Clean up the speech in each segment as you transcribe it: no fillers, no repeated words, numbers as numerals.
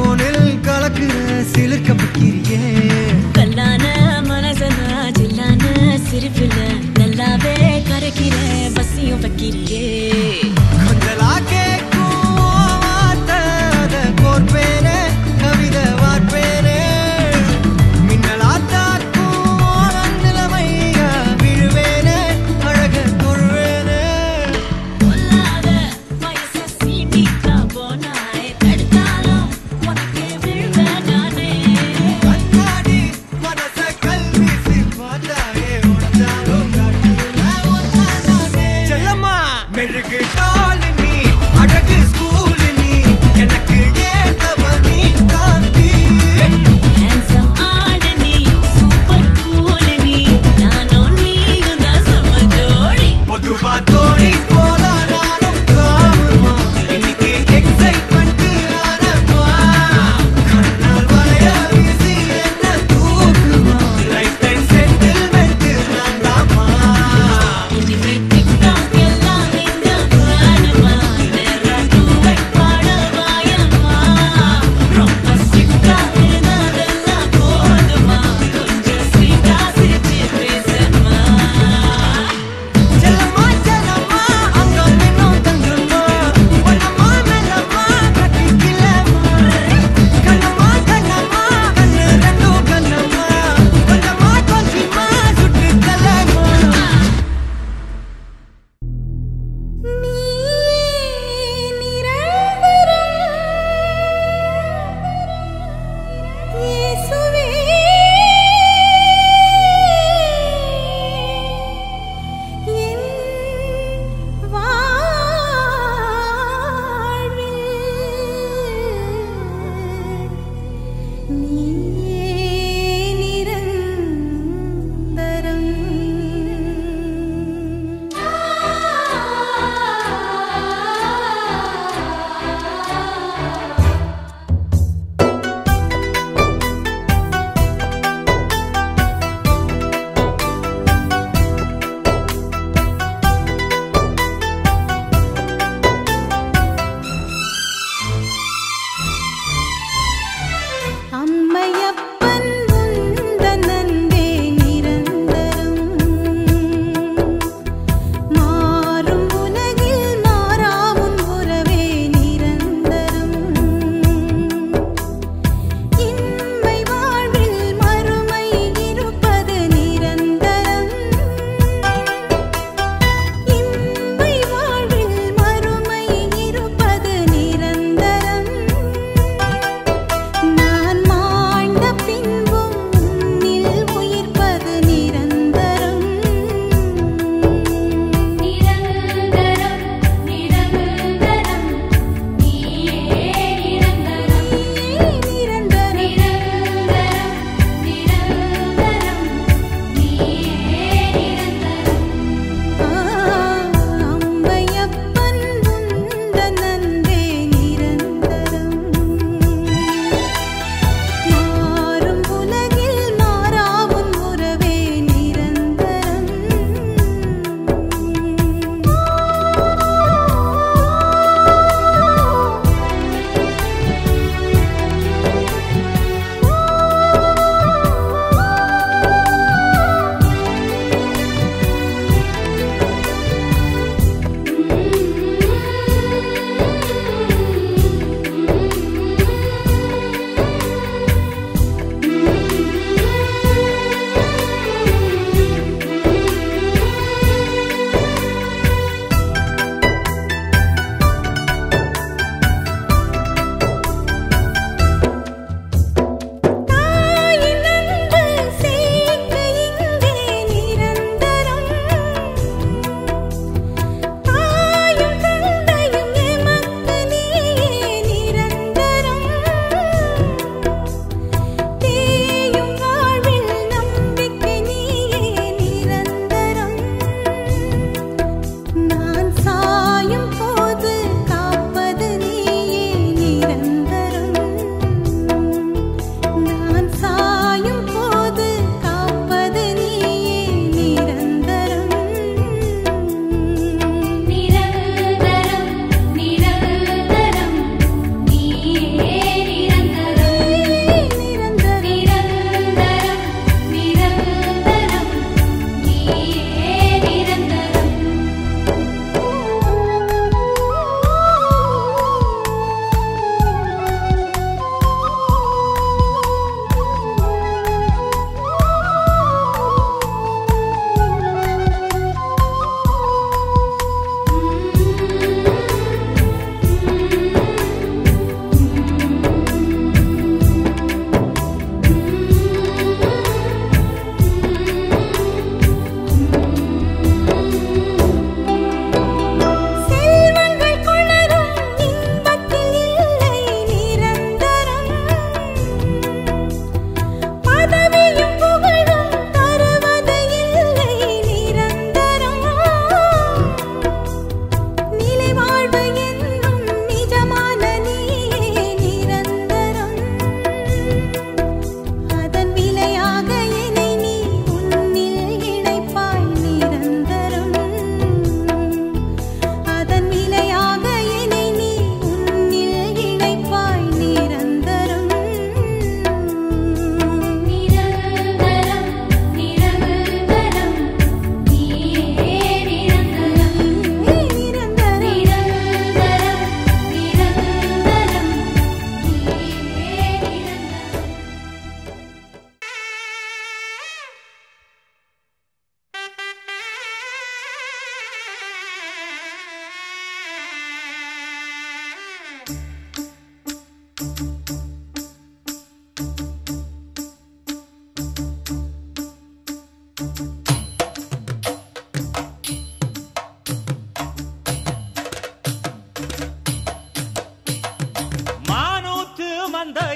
ஹார்மோனில் கலக்குற சிலிர்க்க பக்கிரியே கல்லான மனசனா ஜில்லான சிரிப்புல நல்லாவே கரைக்கிற பசியும் பக்கிரியே கொஞ்சலா கேக்கும் வார்த்தை அத கோர்ப்பேனே கவிதை வார்ப்பேனே மின்னலா தாக்கும் நிலைமையா விழுவேனே அழக தொழுவேனே பொல்லாத வயச சீட்டிக்கா போனாய் தடுத்தாலும் உனக்கு விழுவேன் நானே கண்ணாடி மனச கல்வீசி பார்த்தாயே உடஞ்சாலும் செல்லம்மா மெழுகு டால் நீ அழகு ஸ்கூல் நீ எனக்கு ஏத்தவ நீ காந்தி handsome ஆட நீ சூப்பர் கூல் நீ நானும் நீயும் தான் சம ஜோடி பொதுவா தோணி போல நானும் காணுமா இன்னைக்கு எக்ஸைட்மெண்ட் ஆனப்பா கண்ணால் வளைய வீசி என்ன தூக்குமா லைஃப் டைம் செட்டில்மெண்ட் நான்தாமா இனிமே டிக்டாக் எல்லாம் இந்த பாடுமா நேரா டூவெட் பாடவாயம்மா ரொம்ப ஸ்ட்ரிக்டா இருந்தாதெல்லாம் போதுமா கொஞ்சம் ஸ்வீட்டா சிரிச்சு பேசணுமா செல்லம்மா செல்லம்மா அங்கம் இன்னும் தங்கம்மா பொன்னம்மா மெல்லம்மா கட்டிக்கலம்மா கண்ணம்மா கண்ணம்மா கண்ணு ரெண்டும் கண்ணம்மா கொஞ்சமா கொஞ்சமா சுட்டு தள்ளம்மா அம்மைய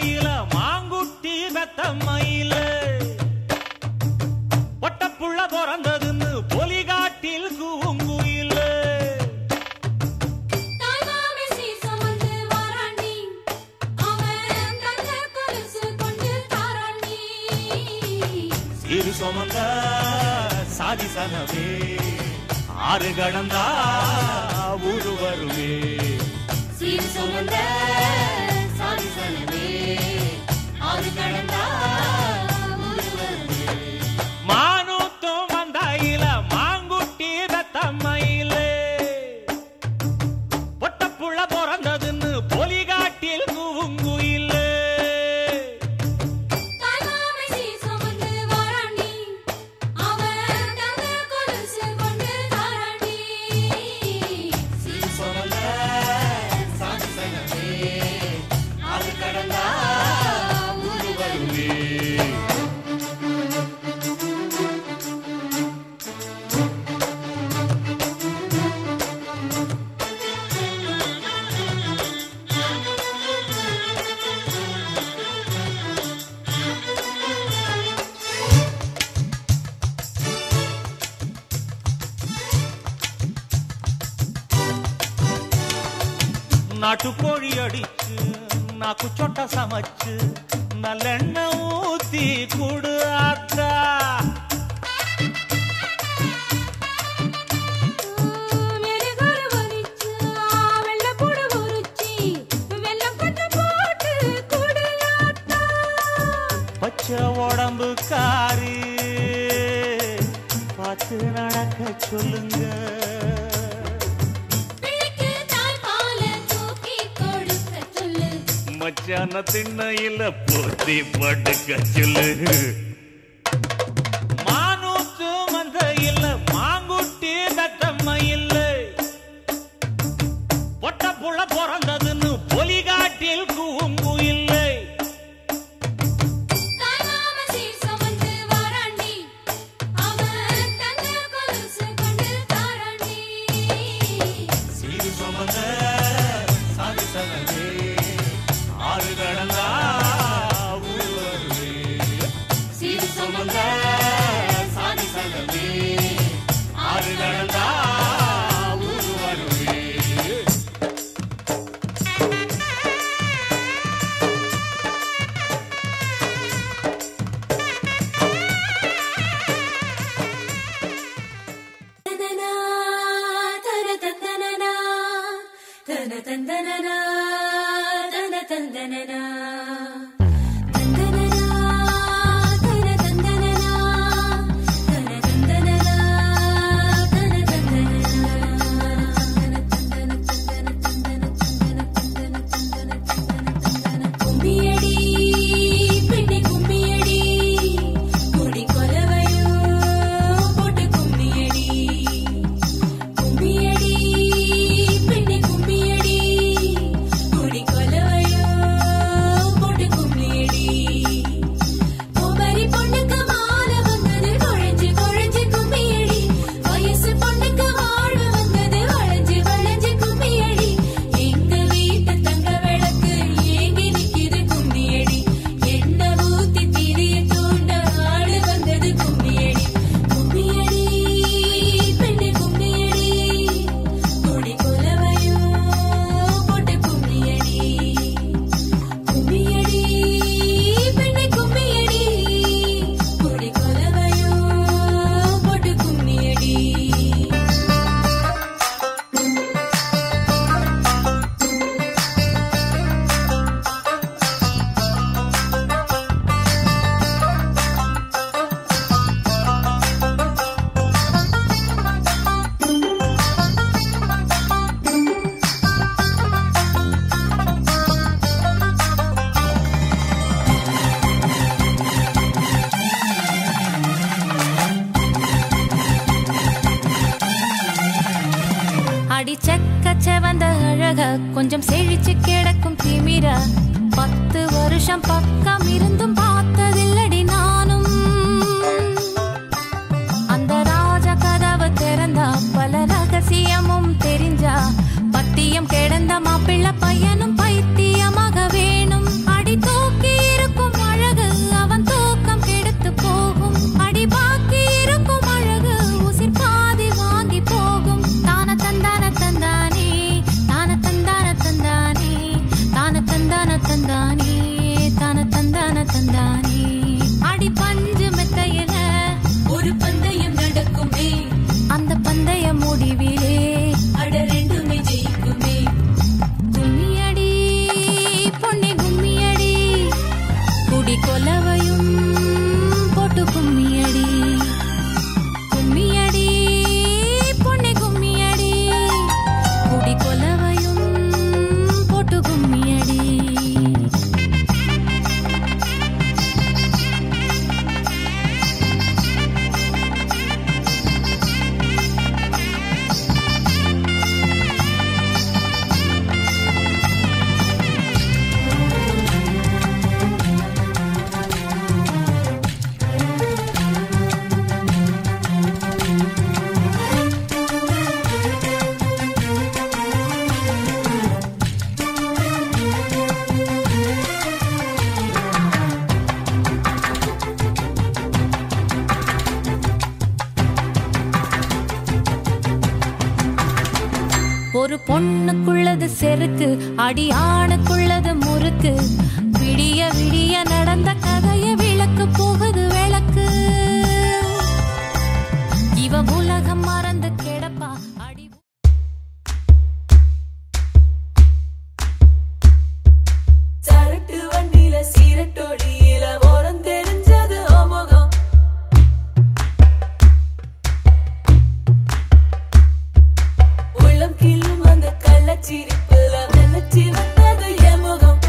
வந்தாயில மாங்குட்டி வெத்தம்மையில பொட்டப்புள்ள பிறந்ததுன்னு பொலிகாட்டில் கூங்குயில சீரு சுமந்த சாதி சனவே ஆறு கடந்தா ஊரு வருவே சீர் சுமந்த சாதி சனவே ஆறு கடந்தா ஊரு வருவே மானூத்தும் வந்தாயில மாங்குட்டி வெத்தம்மையில பொட்டப்புள்ள பிறந்ததுன்னு பொலிகாட்டில் கூங்குயில நாட்டுக்கோழி அடிச்சு நாக்கு சொட்ட சமைச்சு நல்லெண்ணெய் ஊத்தி குடு ஆத்தா பச்சை உடம்பு காரி பார்த்து நடக்க சொல்லுங்க மச்சான திண்ணையில போத்தி படுக்க சொல்லு மானூத்து மந்த இல்ல மாங்குட்டி தத்தம்மை இல்ல பொட்ட புள்ள பிறந்ததுன்னு பொலிகாட்டில் கூங்கு இல்லை சீரு சுமந்த சாதி சனவே ஆறு கடந்தா ஊரு வருவே சீரு சுமந்த சாதி சனவே ஆறு கடந்தா ஊரு வருவே கொஞ்சம் செழிச்சு கிடக்கும் திமிரா 10 வருஷம் பக்கம் இருந்தும் பார்த்ததில்லடி நானும் அந்த ராஜ கதவு திறந்தா பல ரகசியமும் தெரிஞ்சா பத்தியம் கிடந்த மாப்பிள்ள பையனும் பைத்தியமாக வேணும் அடி தூக்கி ஒரு பொண்ணுக்குள்ளது செருக்கு, அடியானுக்குள்ளது முறுக்கு. விடிய விடிய நடந்த கதைய விளக்கு போகுது விளக்கு. இவ உலகம் மறந்து கிடப்பா அடி. சரட்டு வண்டியில சீரட்டொடியில ஓரம் தெரிஞ்சது ஓமுகம். உள்ளம் கிள்ளும் அந்த கள்ளச்சிரிப்புல நினைச்சி வந்தது எமுகம்.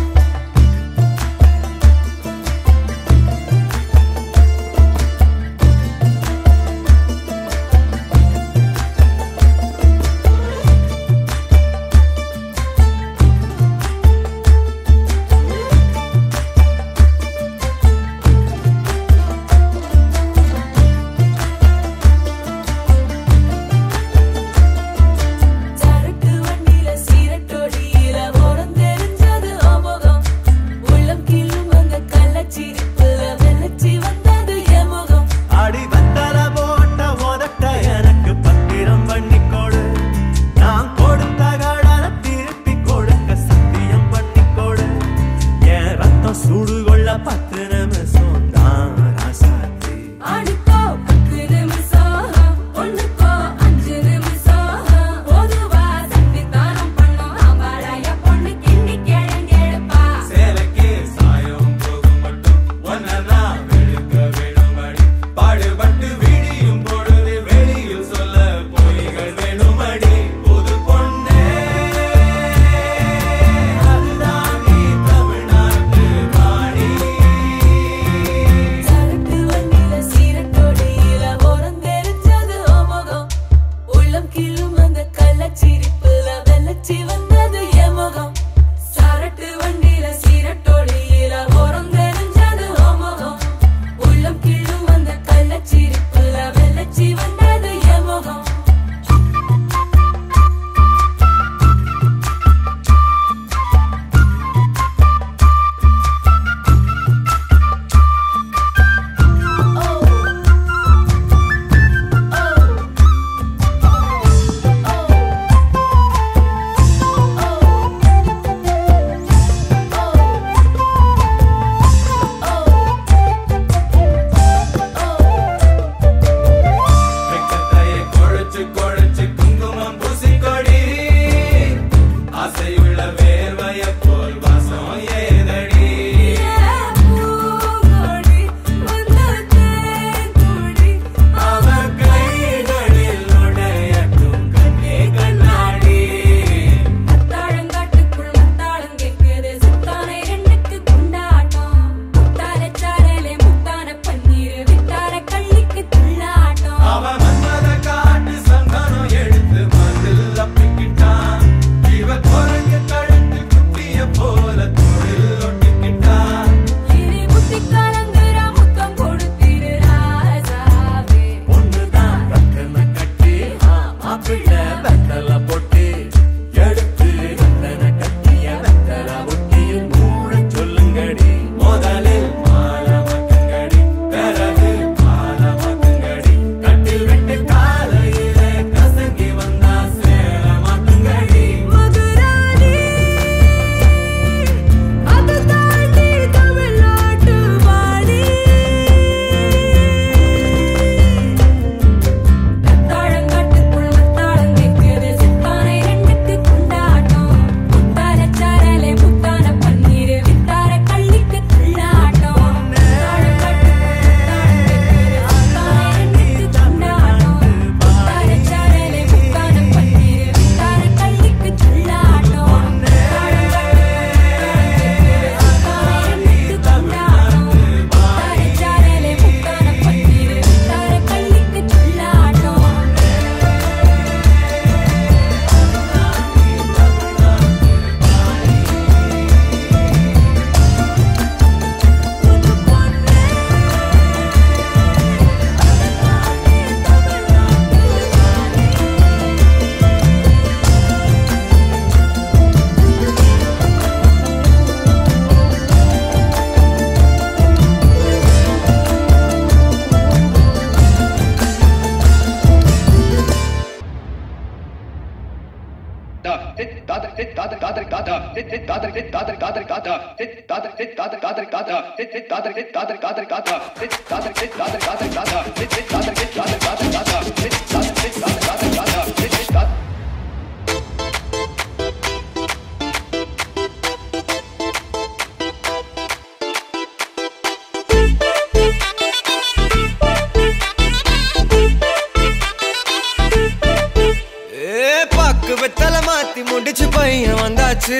வெத்தலை மாத்தி முடிச்சு பையன் வந்தாச்சு.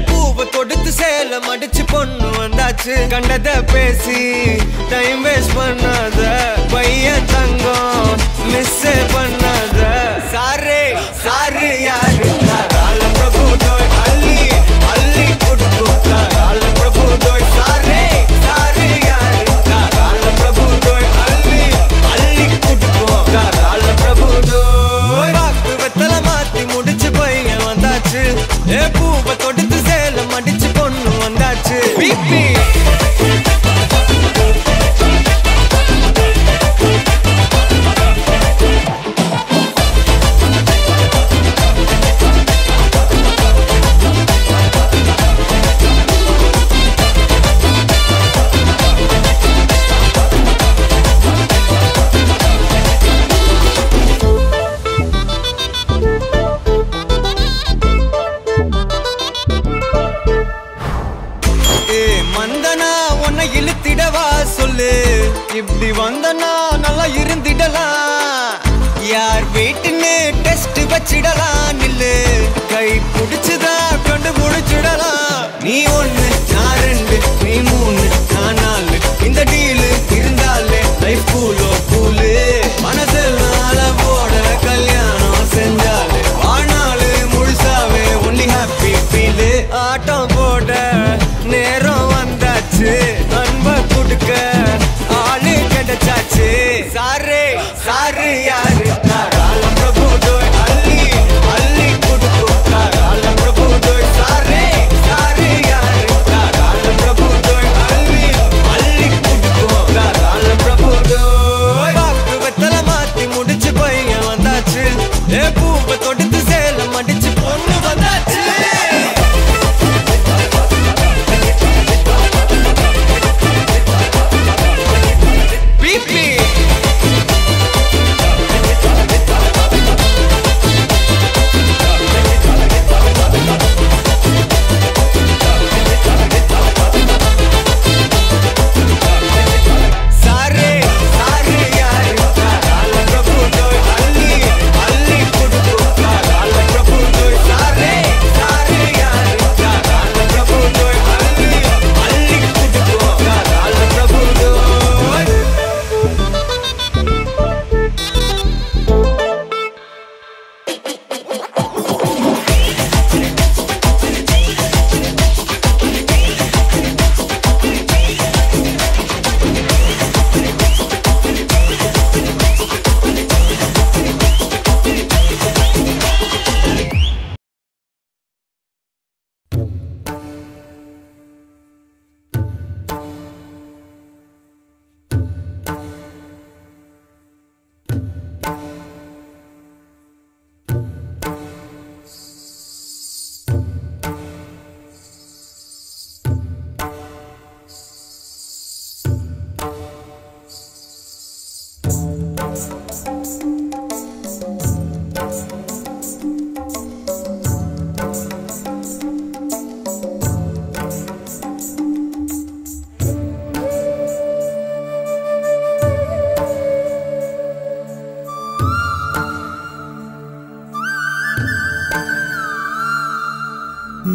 பூவை தொடுத்து சேல மடிச்சு பொண்ணு வந்தாச்சு. கண்டத பேசி டைம் வேஸ்ட் பண்ணாத பையன் தங்கம் மிஸ் பண்ணாத. சாரு சாரு யாரு கால பிரபு டோய் அள்ளி அள்ளி கொடுத்தா கால பிரபு டோய். சாரு சாரு யாரு கால பிரபு டோய் அள்ளி அள்ளி கொடுத்தா கால பிரபு டோய். வெத்தலை மாத்தி முடிச்சு பையன் வந்தாச்சு. பூவை தொடுத்து சேல மடிச்சு பொண்ணு வந்தாச்சு. பிபி இழுத்திடவா சொல்லு. இப்படி வந்தனா நல்லா இருந்திடலாம். யார் வீட்டுன்னு டெஸ்ட் வச்சிடலாம். நில்லு கை புடிச்சுதா கொண்டு முடிச்சிடலாம். நீ ஒண்ணு நான் ரெண்டு நீ மூணு நான் நாலு. இந்த டீலு இருந்தாலே லைஃப் கூலோ கூலு. மனசெல்லாம் அளவோட கல்யாணம் செஞ்சாலே ஆனாலு முழுசாவே ஒன்லி ஹாப்பி ஃபீலு. ஆட்டம் போட நேரம் வந்தாச்சு. அன்ப கொடுக்க ஆளு கிடைச்சாச்சு. சாரு சாரு யாரு கால பிரபு டோய் அள்ளி அள்ளி கொடுத்தா கால பிரபு டோய். சாரு சாரு யாரு கால பிரபு டோய் அள்ளி அள்ளி கொடுத்தா கால பிரபு டோய். வெத்தலை மாத்தி முடிச்சு பையன் வந்தாச்சு. பூவை தொடுத்து சேல மடிச்சு பொண்ணு வந்தாச்சு.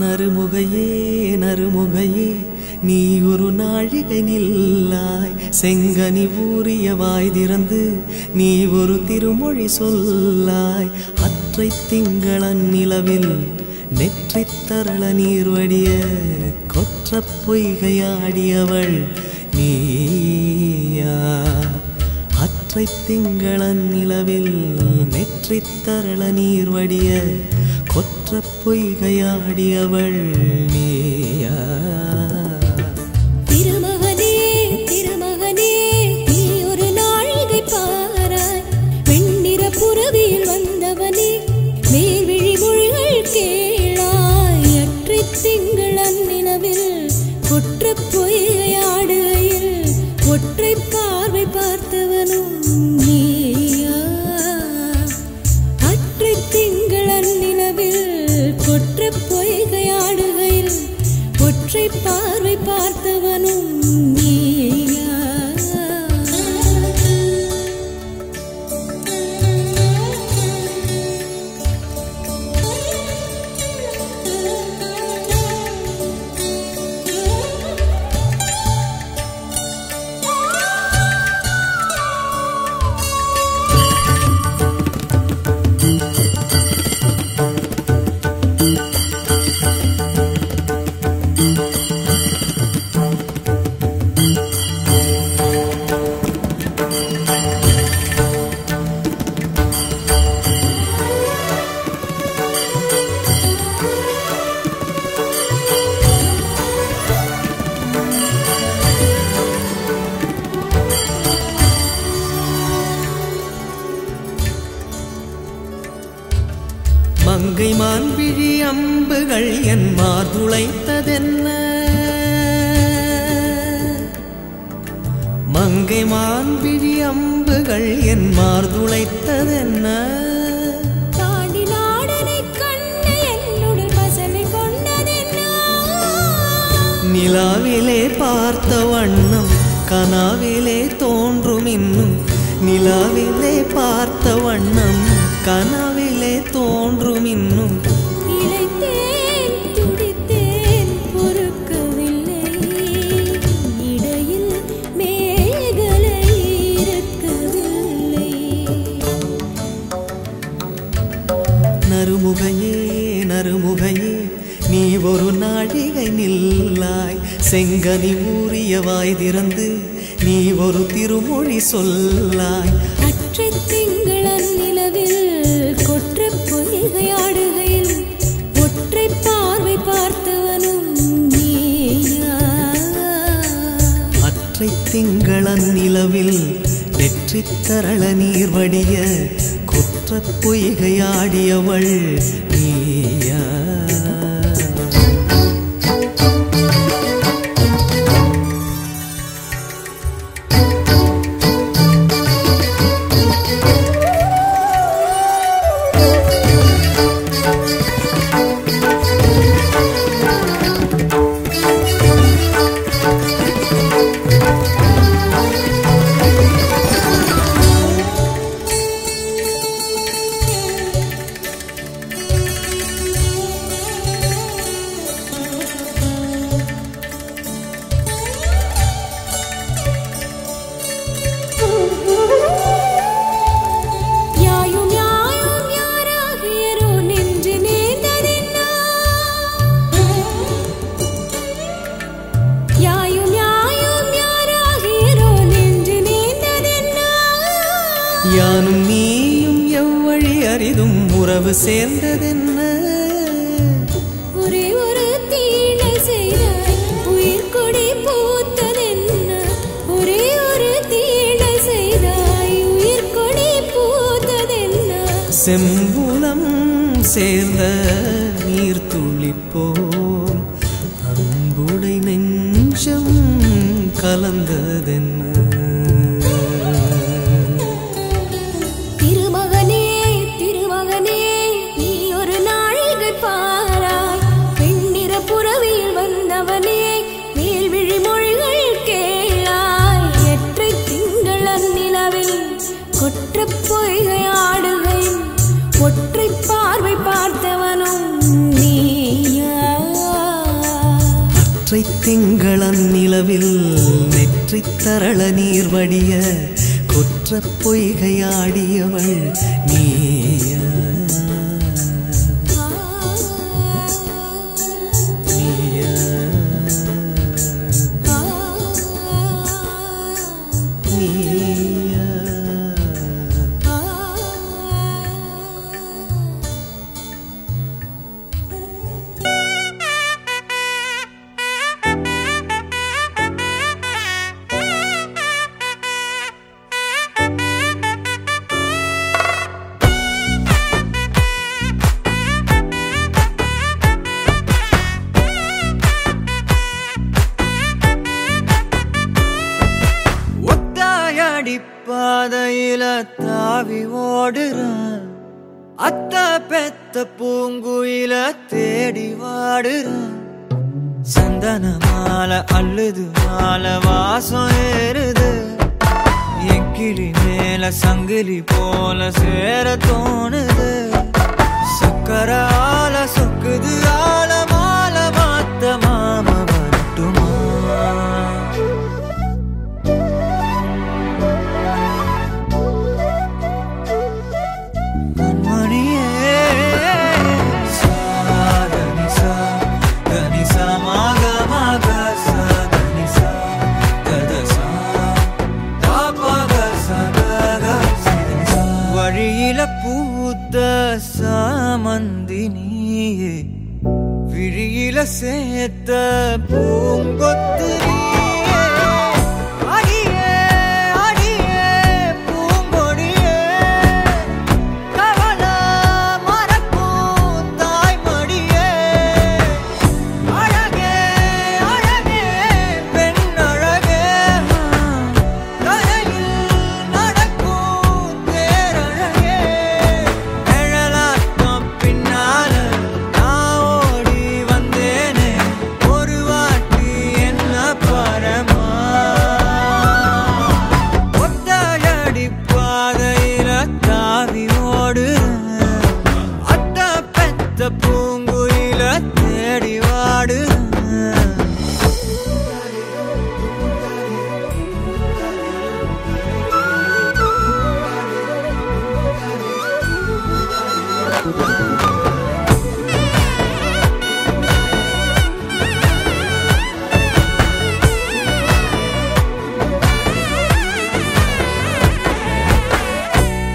நறுமுகையே நறுமுகையே நீ ஒரு நாழிகை நில்லாய். செங்கனி ஊறிய வாய் திறந்து நீ ஒரு திருமொழி சொல்லாய். அற்றை திங்களன் நிலவில் நெற்றி தரள நீர் வடிய கொற்ற பொய்கையாடியவள் நீயா. அற்றை திங்களன் நிலவில் நெற்றி தரள நீர் வடிய கொற்ற பொய்கையாடியவள் நீயா. திருமகனே திருமகனே நீ ஒரு நாழிகை பாராய். வெண்ணிற புறவியில் வந்தவனே மேல்விழி மொழிகள் கேளாய். அற்றை ஒற்றை பார்வை பார்த்தவனும் நீயா அற்றை திங்களன் நிலவில் கொற்ற பொய்கையாடுகையில் ஒற்றை பார்வை பார்த்தவனும் நீயா மங்கை மான்விழி அம்புகள் என் மார்துளைத்ததென்ன மங்கை மான்விழி அம்புகள் என் மார்துளைத்ததென்ன தாண்டி நாடனை கண்டு என்னுடன் வசனை கொண்டதென்ன நிலாவிலே பார்த்த வண்ணம் கனாவிலே தோன்றும் இன்னும் நிலாவிலே பார்த்த வண்ணம் கனாவிலே தோன்றும் இன்னும் இளைத்தேன் துடித்தேன் பொறுக்கவில்லை இடையில் மேகலை இருக்கவில்லை நறுமுகையே நறுமுகையே நீ ஒரு நாழிகை நில்லாய் செங்கனி ஊறிய வாய் திறந்து நீ ஒரு திருமொழி சொல்லாய் அற்றை திங்களன் நிலவில் கொற்ற பொய்கையாடுகையில் ஒற்றை பார்வை பார்த்தவனும் நீயா அற்றை திங்களன் நிலவில் வெற்றி தரள நீர் வடிய குற்ற பொய்கையாடியவள் நீயா யானும் நீயும் எவ்வழி அரிதும் உறவு சேர்ந்ததென்ன ஒரே ஒரு தீழை செய்தாய் உயிர் கொடி பூத்ததென்ன ஒரே ஒரு தீழை செய்தாய் உயிர் கொடி பூத்ததென்ன செம்புலம் சேர்ந்த நீர் துளிப்போம் அன்புடை நெஞ்சம் கலந்ததென்ன கொற்ற பொய்கையாடுகையில் ஒற்றை பார்வை பார்த்தவனும் நீயா அற்றை திங்களன் நிலவில் நெற்றி தரள நீர் வடிய கொற்ற பொய்கையாடியவள் நீயா நீயா நீயா அடிப்பாதையில தாவி ஓடுறான் அத்த பெத்த பூங்குயில தேடி வாடுறான் சந்தன மாலை அள்ளுது மாலை வாசம் ஏறுது என் கிளி மேல சங்கிலி போல சேர தோணுது சக்கர ஆல சொக்குது ஆல மால மாத்த மாம வரட்டுமா வழியில பூத்த சாமந்தினியே விழியில சேர்த்த பூங்கொத்து நீயே. அடியே அடியே பூங்கொடியே கவலை மறக்கும் தாய்மடியே அழகே அழகே பெண் அழகே கரையில் நடக்கும் தேரழகே நிழலாட்டம் பின்னால நான் ஓடி வந்தேனே ஒரு வாட்டி என்ன பரமா ஒத்தையடி பாதையில தாவி ஓடுறேன் அத்த பெத்த பூங்குயில தேடி வாடுறேன்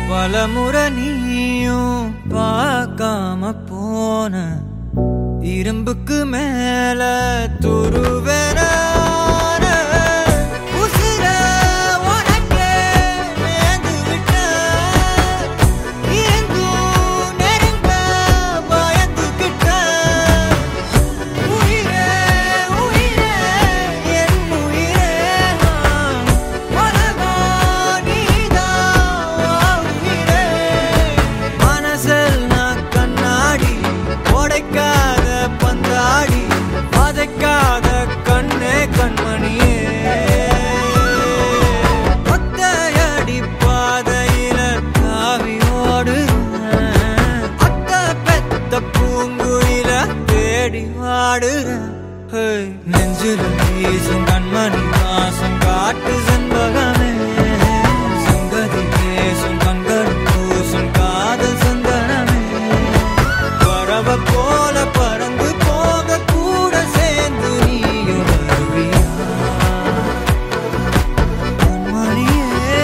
பலமுறை நீயும் பார்க்காம போன இரும்புக்கு மேல துருவென உசிர உனக்கே மேந்து விட்ட எங்கும் நெருங்க பயந்துகிட்ட உயிரே உயிரே என் உயிரே உலகம் நீதான் உயிரே மனசில் நான் கண்ணாடி உடைக்காத பந்தாடி வதைக்காத கண்ணே கண்மணியே ஒத்தையடி பாதையில தாவி ஓடுறேன் அத்த பெத்த பூங்குயில தேடி வாடுறேன் நெஞ்சில வீசும் கண்மணி வாசம் காட்டு செண்பகமே சங்கதி பேசும் கண்கள் பூசும் காதல் சந்தனமே பறவ போல பறந்து போக கூட சேர்ந்து நீயும் வருவியா கண்மணியே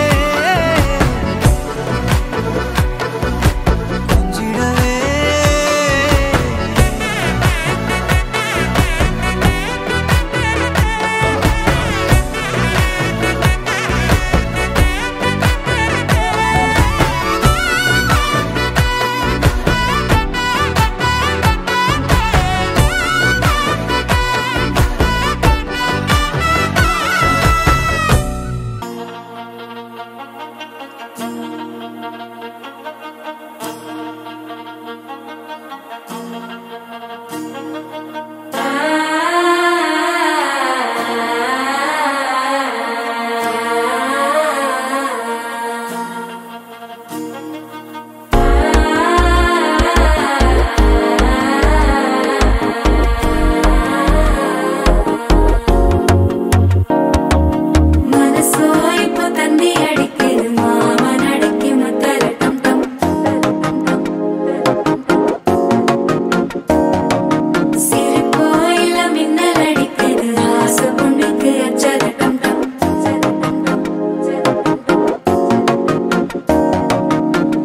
கொஞ்சிடவே மனசோ இப்போ தண்ணி அடிக்குது மாமன் அடிக்கு மத்தல டம் டம் சிரிப்போ இல்ல மின்னல் அடிக்குது ஆசை பொண்ணுக்கு அச்சத டம் டம்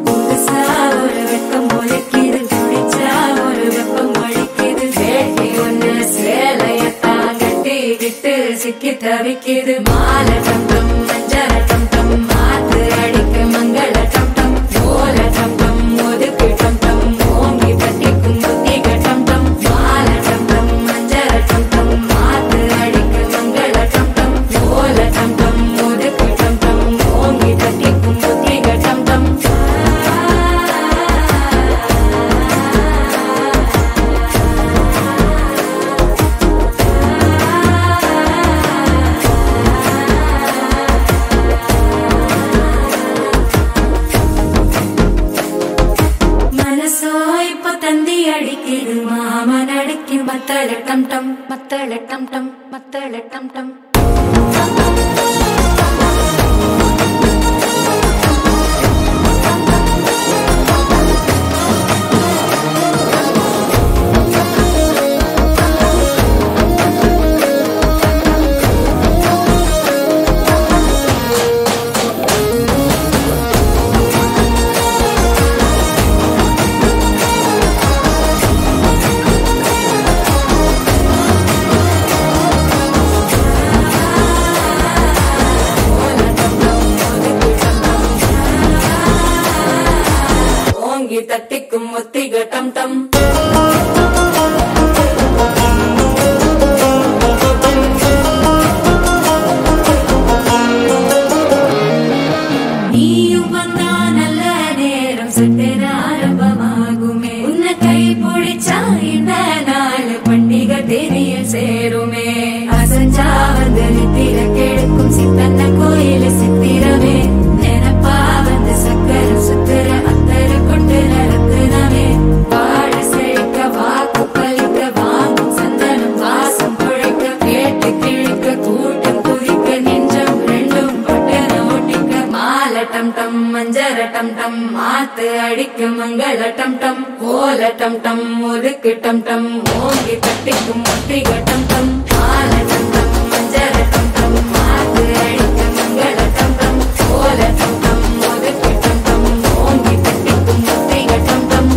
புதுசா ஒரு வெக்கம் ஒழிக்குது குடிச்சா ஒரு வெப்பம் ஒழிக்குது வேட்டி ஒண்ணு சேலையத்தான் கட்டிக்கிட்டு சிக்கி தவிக்குது மாலை டம் டம் மஞ்சள டம் டம் மாத்து அடிக்க மங்கள டம் டம் ஓல டம் டம் ஒதுக்கு டம் டம் ஓங்கி பட்டிக்கும் புத்திக டம் டம் மாலை டம் டம் மஞ்சள டம் டம் மாத்து அடிக்க மங்கள டம் டம் ஓல டம் டம் ஒதுக்கு டம் டம் ஓங்கி டம் டம் மத்தள டம் டம் மத்தள டம் டம் தட்டிக்கும் ஒத்திக டம் டம் நீயும் வந்தா நல்ல நேரம் சட்டென ஆரம்பமாகுமே உன்னை கை பிடிச்சா இந்த நாள் பண்டிகை தெரிய சேருமே அசஞ்சா வந்து நித்திர கெடுக்கும் சித்தன்ன கோயில சித்திரமே நினைப்பா வந்து சக்கர சுத்திர அத்தரு கொண்டு நடத்துனவே வாழ செழிக்க வாக்கு பலிக்க வாங்கும் சந்தனம் வாசம் குழைக்க கேட்டு கிழிக்க கூட்டம் குதிக்க நெஞ்சம் ரெண்டும் பட்டன ஒட்டிக்க மாலை டம் டம் மஞ்சர டம் டம் மாத்து அடிக்க மங்கள டம் டம் கோல டம் டம் ஒதுக்கு டம் டம் ஓங்கி தட்டிக்கும் ஒத்திக டம் டம் மாலை டம் டம் மஞ்சர டம் டம் மாத்து அடிக்க மங்கள டம் டம் கோல டம் டம் ஒதுக்கு டம் டம் ஓங்கி தட்டிக்கும் ஒத்திக டம் டம்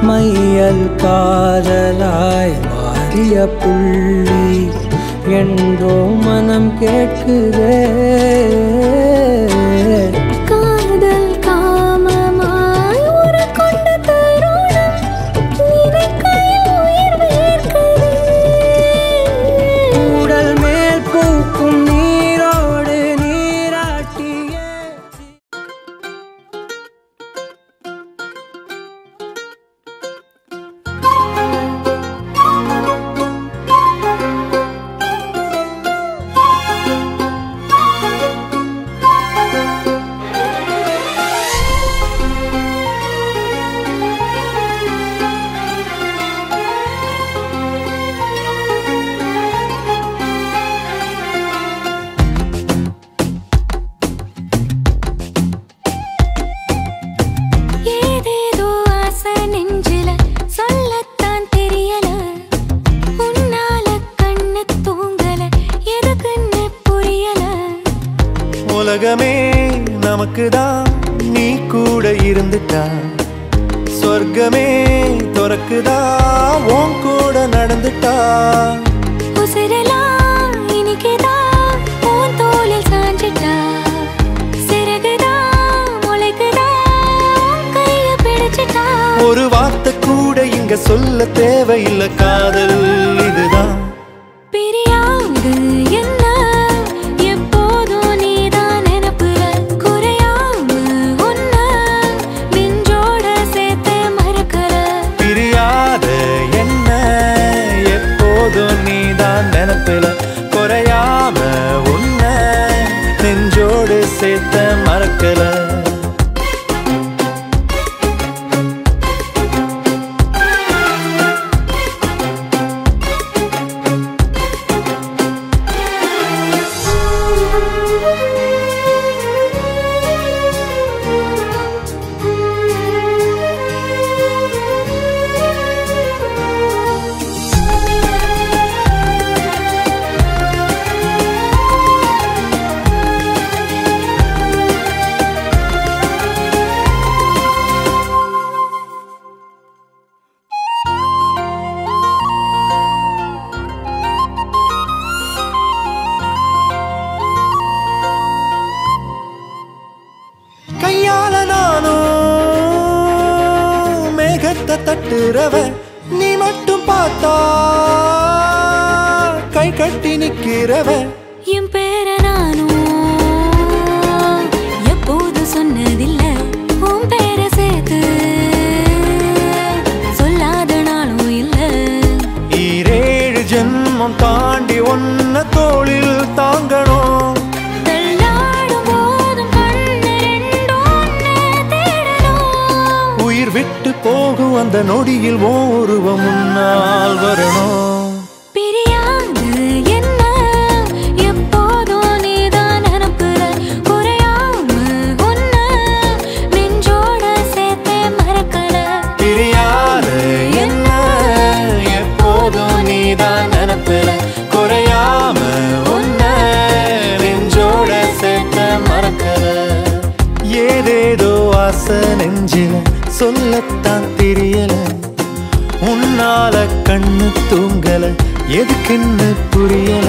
மையல் காதலாய் மாறிய புள்ளி என்றோ மனம் கேட்குதே காதல் காமமாய் உருக்கொண்ட தருணம் நினைக்கையில் உயிர் வேர்க்குதே உடல் மேல் பூக்கும் நீரோடு நீராட்டிய ஏதேதோ ஆசை நெஞ்சில சொல்லத்தான் தெரியல உன்னால கண்ணு தூங்கல எதுக்குன்னு புரியல உலகமே நமக்குதான் நீ கூட இருந்துட்டா சொர்க்கமே துறக்குதா உன் கூட நடந்துட்டா உசிரெல்லாம் இனிக்குதா உன் தோளில் சாஞ்சிட்டா சிறகுதா முளைக்குதா உன் கைய பிடிச்சிட்டா ஒரு வார்த்தை கூட இங்க சொல்ல தேவையில்லை காதல் இதுதான் பிரியாது என்ன எப்போதும் நீதான் நினைப்புல குறையாம உன்ன நெஞ்சோட சேர்த்து மறக்கல பிரியாத என்ன எப்போதும் நீதான் நினைப்பில குறையாம உன்னை நெஞ்சோடு சேர்த்த மறக்கல கையால நானும் மேகத்தை தட்டுறவ நீ மட்டும் பார்த்தா கை கட்டி நிக்கிறவ என் பேர நானும் எப்போது சொன்னதில்ல உன் பேர சேர்த்து சொல்லாத நாளும் இல்ல ஈரேழு ஜென்மம் தாண்டி ஒன்ன தோளில் தாங்கணும் தள்ளாடும் போதும் கண்ணு ரெண்டும் உன்னை தேடணும் உயிர் விட்டு போகும் அந்த நொடியில் ஓர் உருவம் முன்னால் வரணும் பிரியாது என்ன எப்போதும் நீதான் நினைப்புல குறையாம உன்ன நெஞ்சோட சேர்த்து மறக்கல பிரியாத என்ன எப்போதும் நீதான் நினைப்பில குறையாம உன்னை நெஞ்சோட சேர்த்த மறக்கல ஏதேதோ ஆசை நெஞ்சில சொல்லத்தான் தெரியல உன்னால கண்ணு தூங்கல எதுக்குன்னு புரியல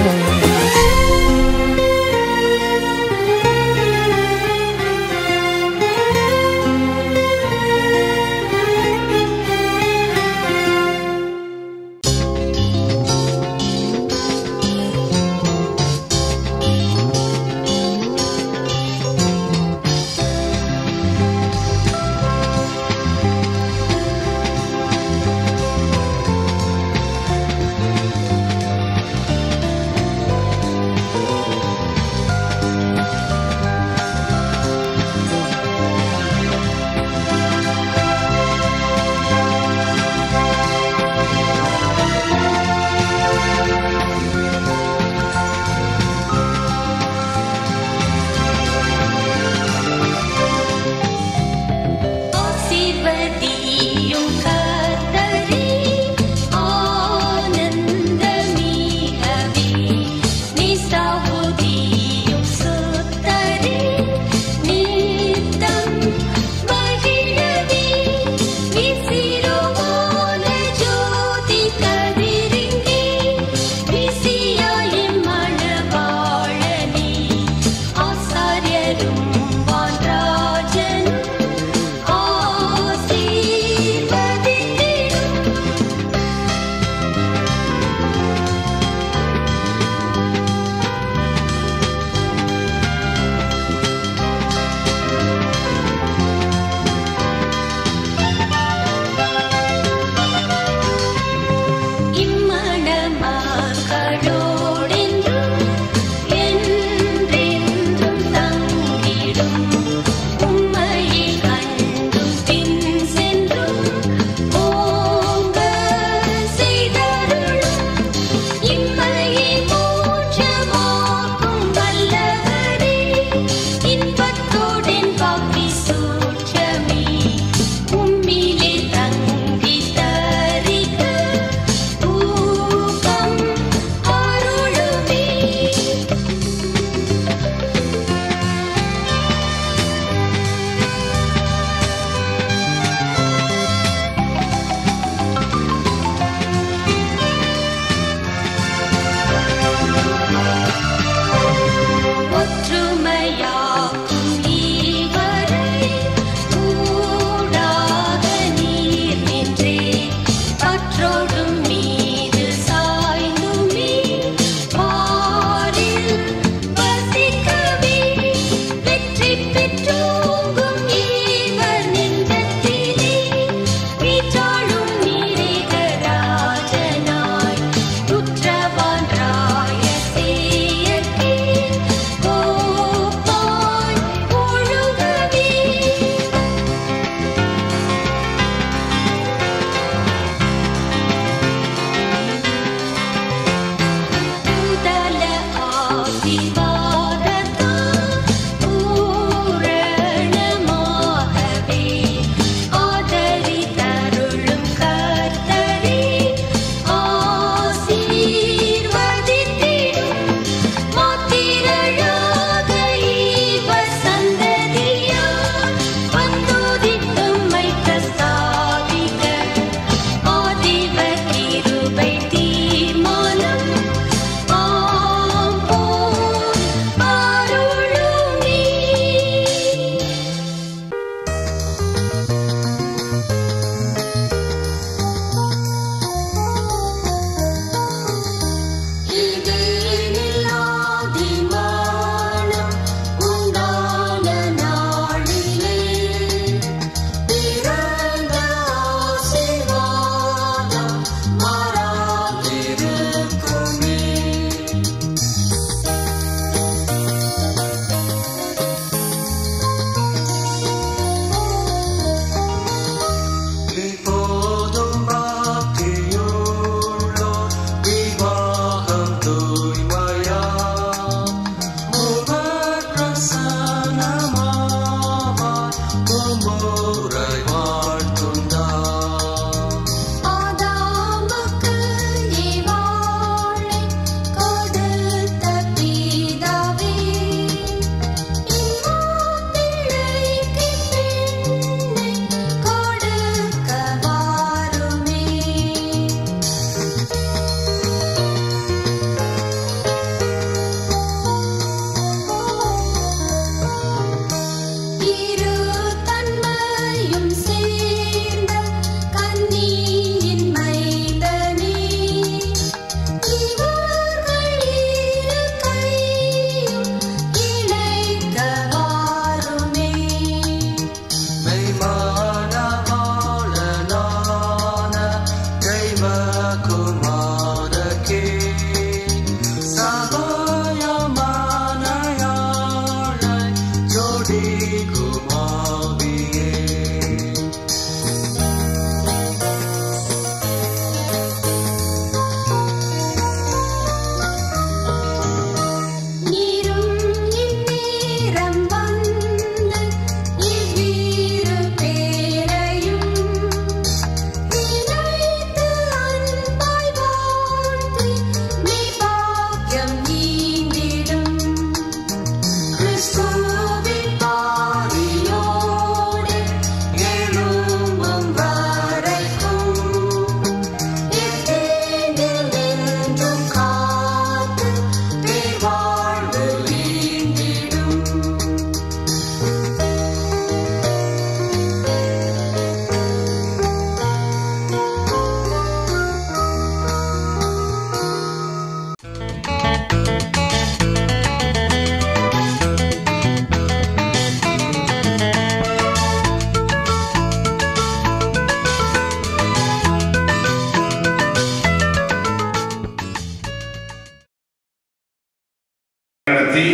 வழிநடத்தி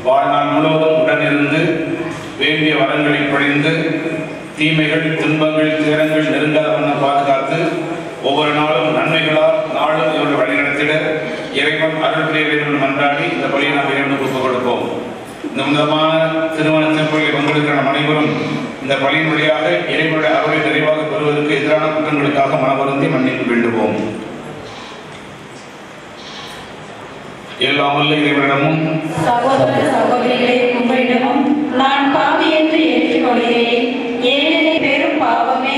வாழ்நாள் முழுவதும் உடனிருந்து வேண்டிய வரங்களை பொழிந்து தீமைகள் துன்பங்கள் துயரங்கள் நெருங்காத வண்ணம் பாதுகாத்து ஒவ்வொரு நாளும் நன்மைகளால் நாளும் இவர்கள் வழிநடத்திட இறைவன் அருள் புரியவேண்டும் மன்றாடி இந்த பலியை நாம் இறைவனுக்கு ஒப்புக் கொடுப்போம். இந்த உன்னதமான திருமண திருப்பலியில் பங்கெடுக்கிற நம் அனைவரும் இந்த பலியின் வழியாக இறைவனுடைய அருளை நிறைவாக பெறுவதற்கு எதிரான குற்றங்களுக்காக மனவருந்தி மன்னிப்பு வேண்டுவோம். எல்லாம் வல்ல இறைவனிடமும் சகோதர சகோதரிகளே, உங்களிடமும் நான் பாவி என்று ஏற்றுக்கொள்கிறேன். ஏனெனில் பெரும் பாவமே.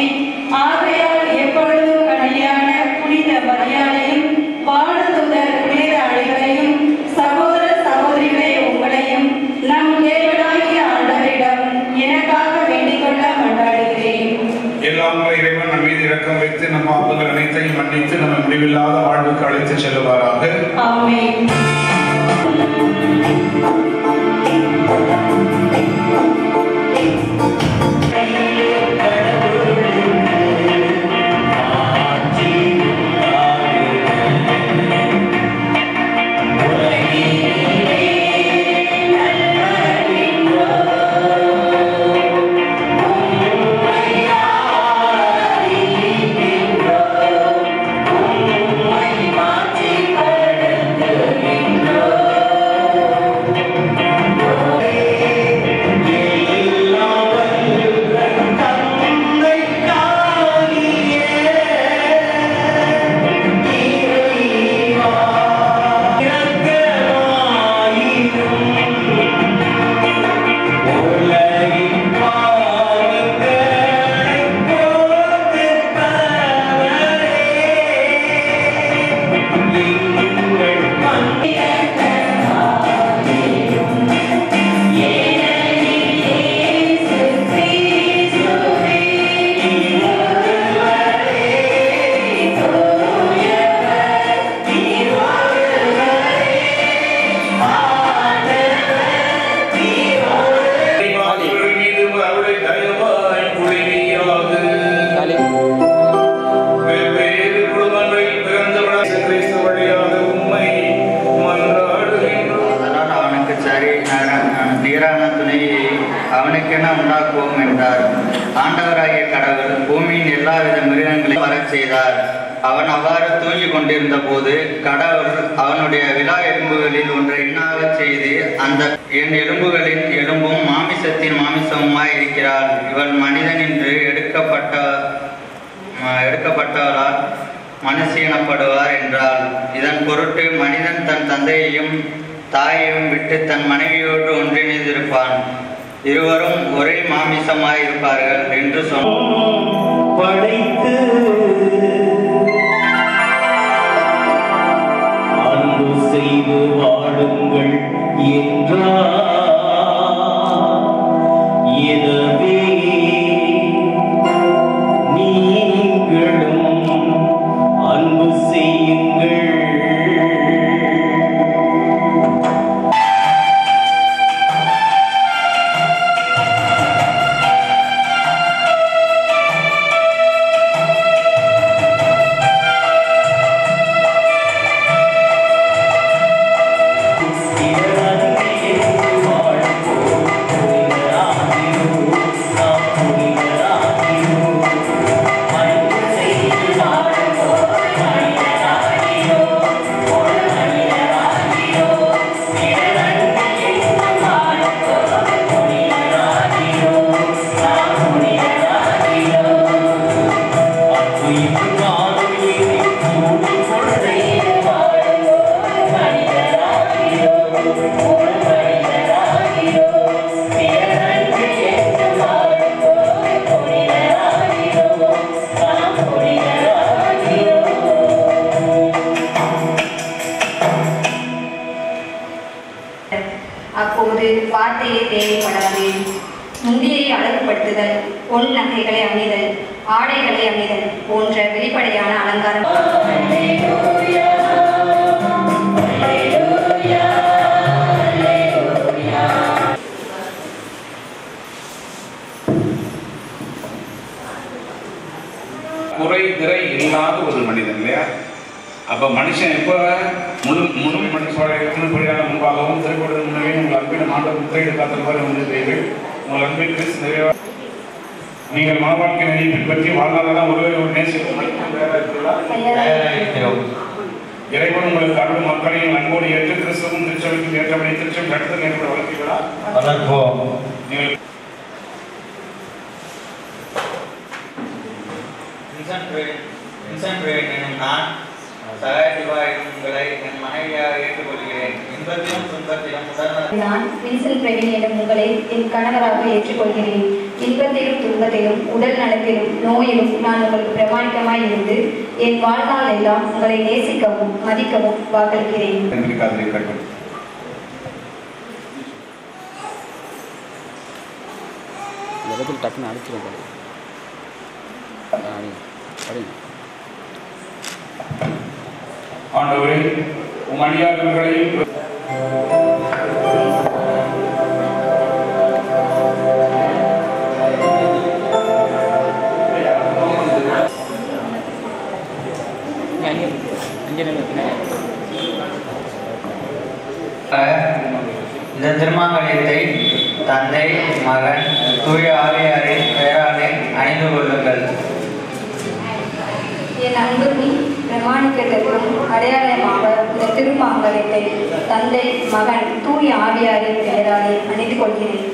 ஆகையால் எப்பொழுதும் கனியான புனித மரியாதையும் வானதூதர் புனித அழைகளையும் சகோதர சகோதரிகளே உங்களையும் நம் தேவனாகிய ஆண்டவரிடம் எனக்காக வேண்டிக் கொள்ள மன்றாடுகிறேன். எல்லாம் வல்ல இறைவன் நம் மீது இரக்கம் வைத்து நம் பாவங்கள் அனைத்தையும் மன்னித்து நம்ம முடிவில்லாத வாழ்வுக்கு அழைத்து செல்லுவாராக. ஆமென். அவனுக்கென உண்டாக்குவோம் என்றார். ஆண்டவராகிய கடவுள் பூமியின் எல்லாவித மிருகங்களையும் வரச் செய்தார். அவன் அவ்வாறு தூங்கிக் கொண்டிருந்த போது கடவுள் அவனுடைய விலா எலும்புகளில் ஒன்றை எண்ணாகச் செய்து, அந்த என் எலும்புகளின் எலும்பும் மாமிசத்தின் மாமிசமுமாய் இருக்கிறாள். இவள் மனிதன் என்று எடுக்கப்பட்டவரால் மனுஷி எனப்படுவார் என்றாள். இதன் பொருட்டு மனிதன் தன் தந்தையையும் தாயையும் விட்டு தன் மனைவியோடு ஒன்றிணைந்திருப்பான், இருவரும் ஒரே மாமிசமாய் இருப்பார்கள் என்று படைத்து அன்பு செய்து வாழுங்கள் என்றார். எனவே நீங்களும் அன்பு செய்யுங்கள். அப்போது வார்த்தையே தேவைப்படாது. முந்தியை அழகுபடுத்துதல், பொன் நகைகளை அணிதல், ஆடைகளை அணிதல் போன்ற வெளிப்படையான அலங்காரம் குறை திரை இல்லாத ஒரு மனிதன் இல்லையா? அப்ப அப்போ மனுஷன் எப்போ முழு மனுஷப்படியான முன்பாகவும் திரைப்படத்தின் முன்னே உங்கள் அன்பின் ஆண்ட முத்திரையிட்டு காத்திருப்பார் வந்திருக்கிறீர்கள். உங்கள் அன்பின் கிறிஸ்து நிறைவாக நீங்கள் மனவாழ்க்கை நெறியை பின்பற்றி வாழ்நாளெல்லாம் ஒருவரை ஒரு நேசிக்கும் இறைவன் உங்களுக்கு அருள் மக்களையும் அன்போடு ஏற்று கிறிஸ்தவம் திருச்சபைக்கும் ஏற்றபடி திருச்சபை நடத்த ஏற்பட வளர்க்கிறீர்களா? வளர்ப்போம். நீங்கள் நான் சகாயத்திவாய் உங்களை என் மனைவியாக ஏற்றுக்கொள்கிறேன். இன்பத்திலும் துன்பத்திலும் நான் வின்சென்ட் பிரவீன் எனும் உங்களை என் கணவராக ஏற்றுக்கொள்கிறேன். இன்பத்திலும் துன்பத்திலும் உடல் நலத்திலும் நோயிலும் நான் உங்களுக்கு பிரமாணிக்கமாய் இருந்து என் வாழ்நாள் எல்லாம் உங்களை நேசிக்கவும் மதிக்கவும் வாக்களிக்கிறேன். டக்குன்னு அடிச்சிடும். ஆண்டவரே உம் அடியார்களையும் இந்த திருமாங்கல்யத்தை தந்தை மகன் தூய ஆவியாரின் பெயராலே அணிந்து கொள்ளுங்கள். என் அன்புக்கு பிரமாணிக்கத்திற்கும் அடையாளமாக இந்த திருமாங்கல்யத்தை தந்தை மகன் தூய ஆவியாரின் பெயராலே அணிந்து கொள்கிறேன்.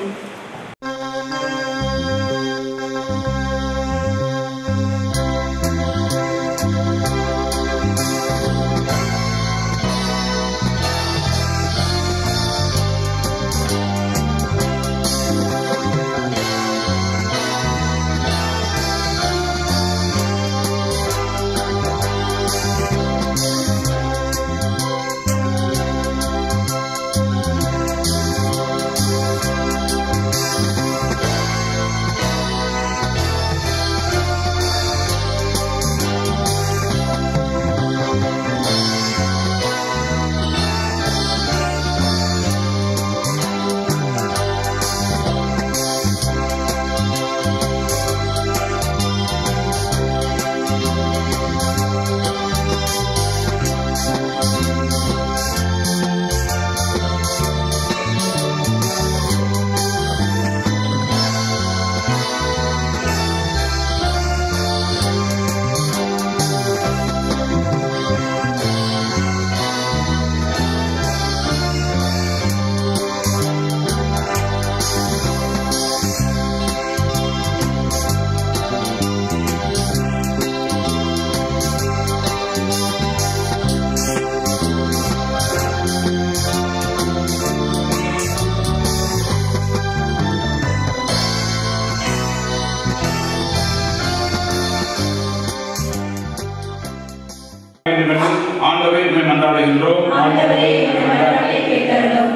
ஆண்டவரை மன்றாடுகின்றோம்.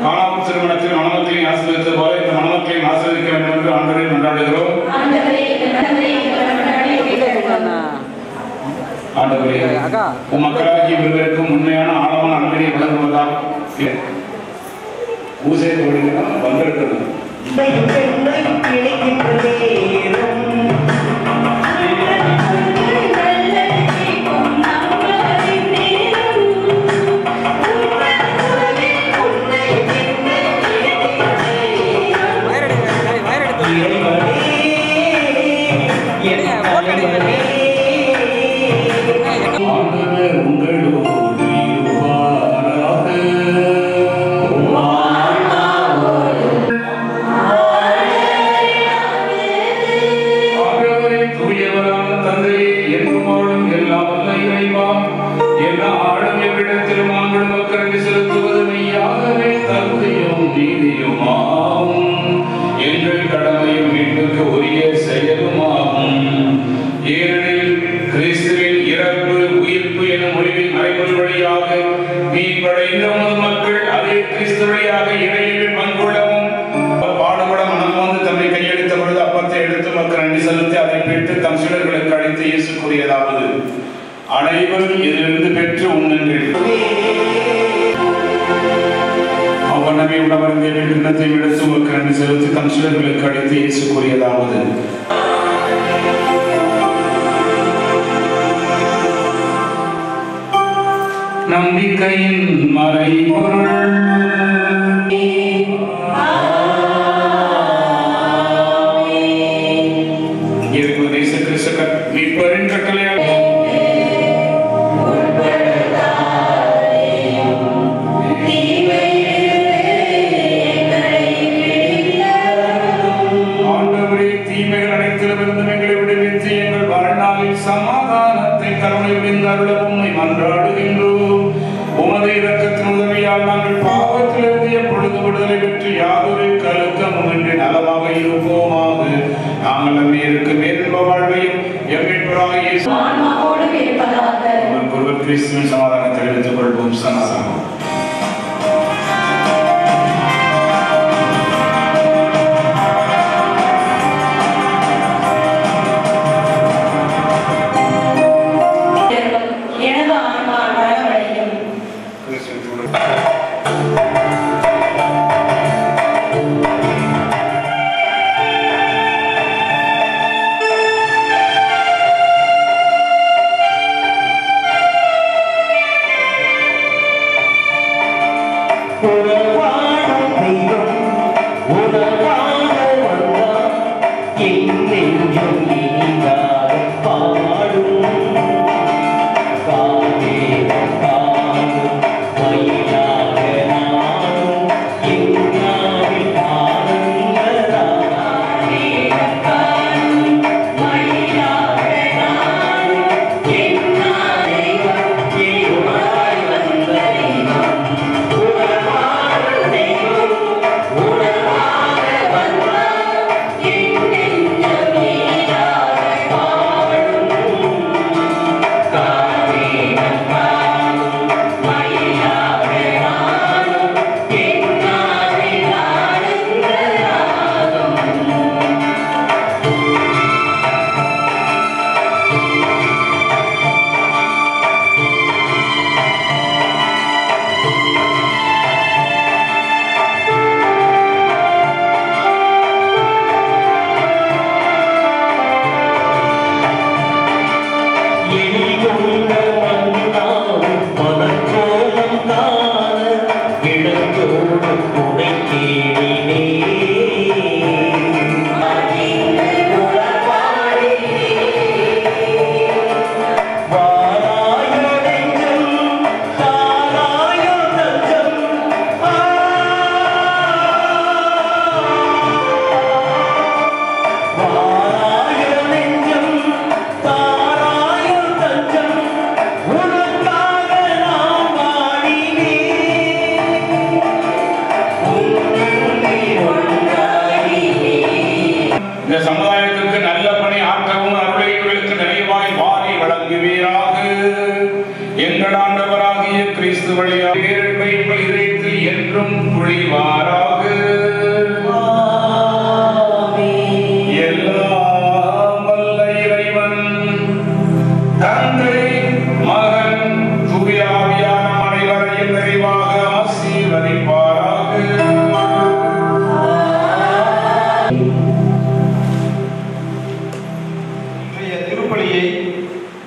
காணாமல் திருமணத்தில் மணமக்களை ஆசீர்வதித்தது போல இந்த மணமக்களை ஆசீர்வதிக்க வேண்டும் என்று ஆண்டவரை மன்றாடுகிறோம். ஆண்டவரே உம் மக்களாகிய இருவருக்கும் உண்மையான ஆழமான அன்பினை வழங்குவதால் ஊசை தொழில்கள் வந்திருக்கிறது. அனைவரும் இதிலிருந்து பெற்று உண்ணுங்கள். அவ்வண்ணமே உணவருந்தே கிண்ணத்தை விடுத்து உமக்கு நன்றி செலுத்தி தம் சிலர்களுக்கு அழைத்து இயேசு கூறியதாவது, நம்பிக்கையின் மறைபொருள். இயேசு கிறிஸ்து மீட்பரின் கட்டளையால் ஆண்டவரே, தீமைகள் அனைத்திலிருந்தும் எங்களை விடுவித்து எங்கள் வாழ்நாளில் சமாதானத்தை கருணையுடன் அருள உம்மை மன்றாடுகின்றோம். உமது இரக்கத்தின் உதவியால் நாங்கள் பாவத்திலிருந்து எப்பொழுது விடுதலை பெற்று யாதொரு கலக்கமும் இன்றி நலமாக இருப்போமாக. நாங்கள் அந்நியருக்கு மேலின்ப வாழ்வையும் ஒருவர் கிறிஸ்துவின் சமாதானம் தெரிவித்துக் கொள்வோம். சமாதானம். எனது ஆன்மா நலமடையும்.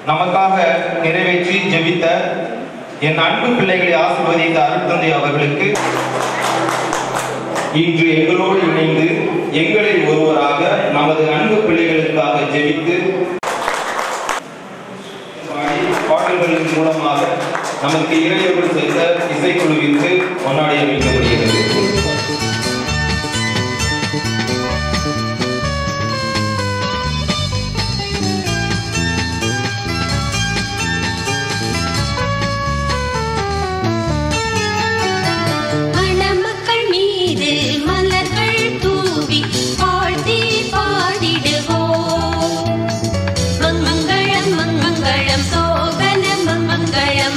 நமக்காக நிறைவேற்றி ஜெபித்த என் அன்பு பிள்ளைகளை ஆசீர்வதித்த அருள் தந்தை அவர்களுக்கு இன்று எங்களோடு இணைந்து எங்களில் ஒருவராக நமது அன்பு பிள்ளைகளுக்காக ஜெபித்து பாடல்களின் மூலமாக நமக்கு இறையர்கள் செய்த இசைக்குழுவிற்கு கொண்டாடி அமைக்கப்படுகிறது.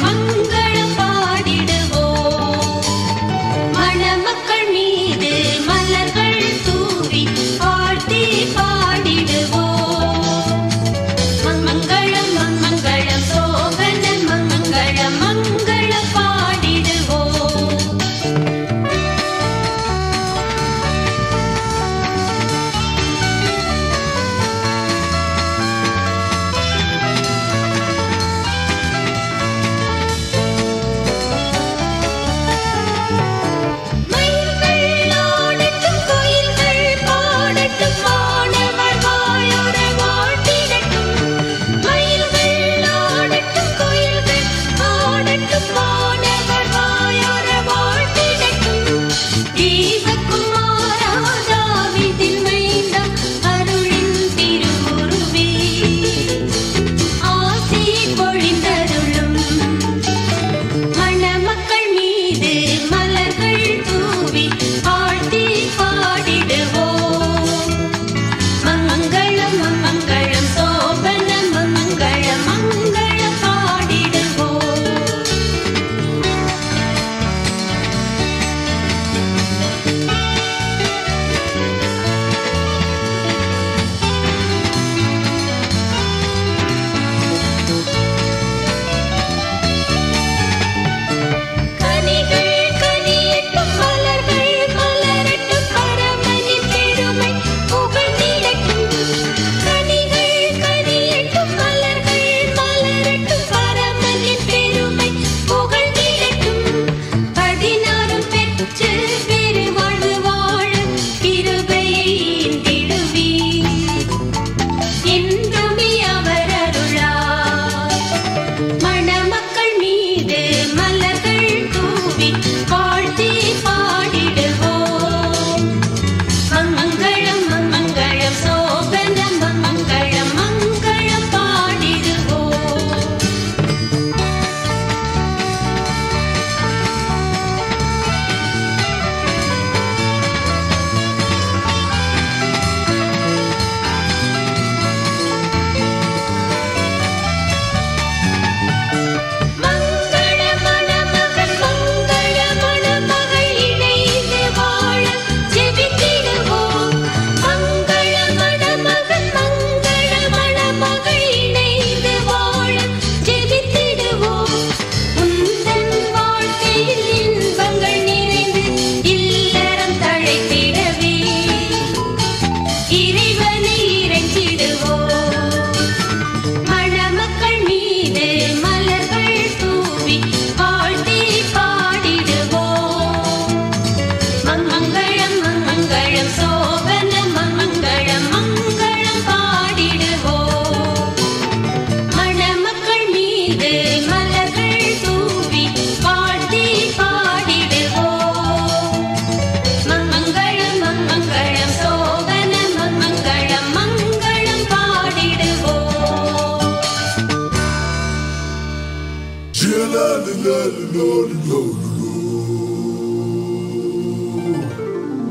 மங்களம் பாடிடுவோம்.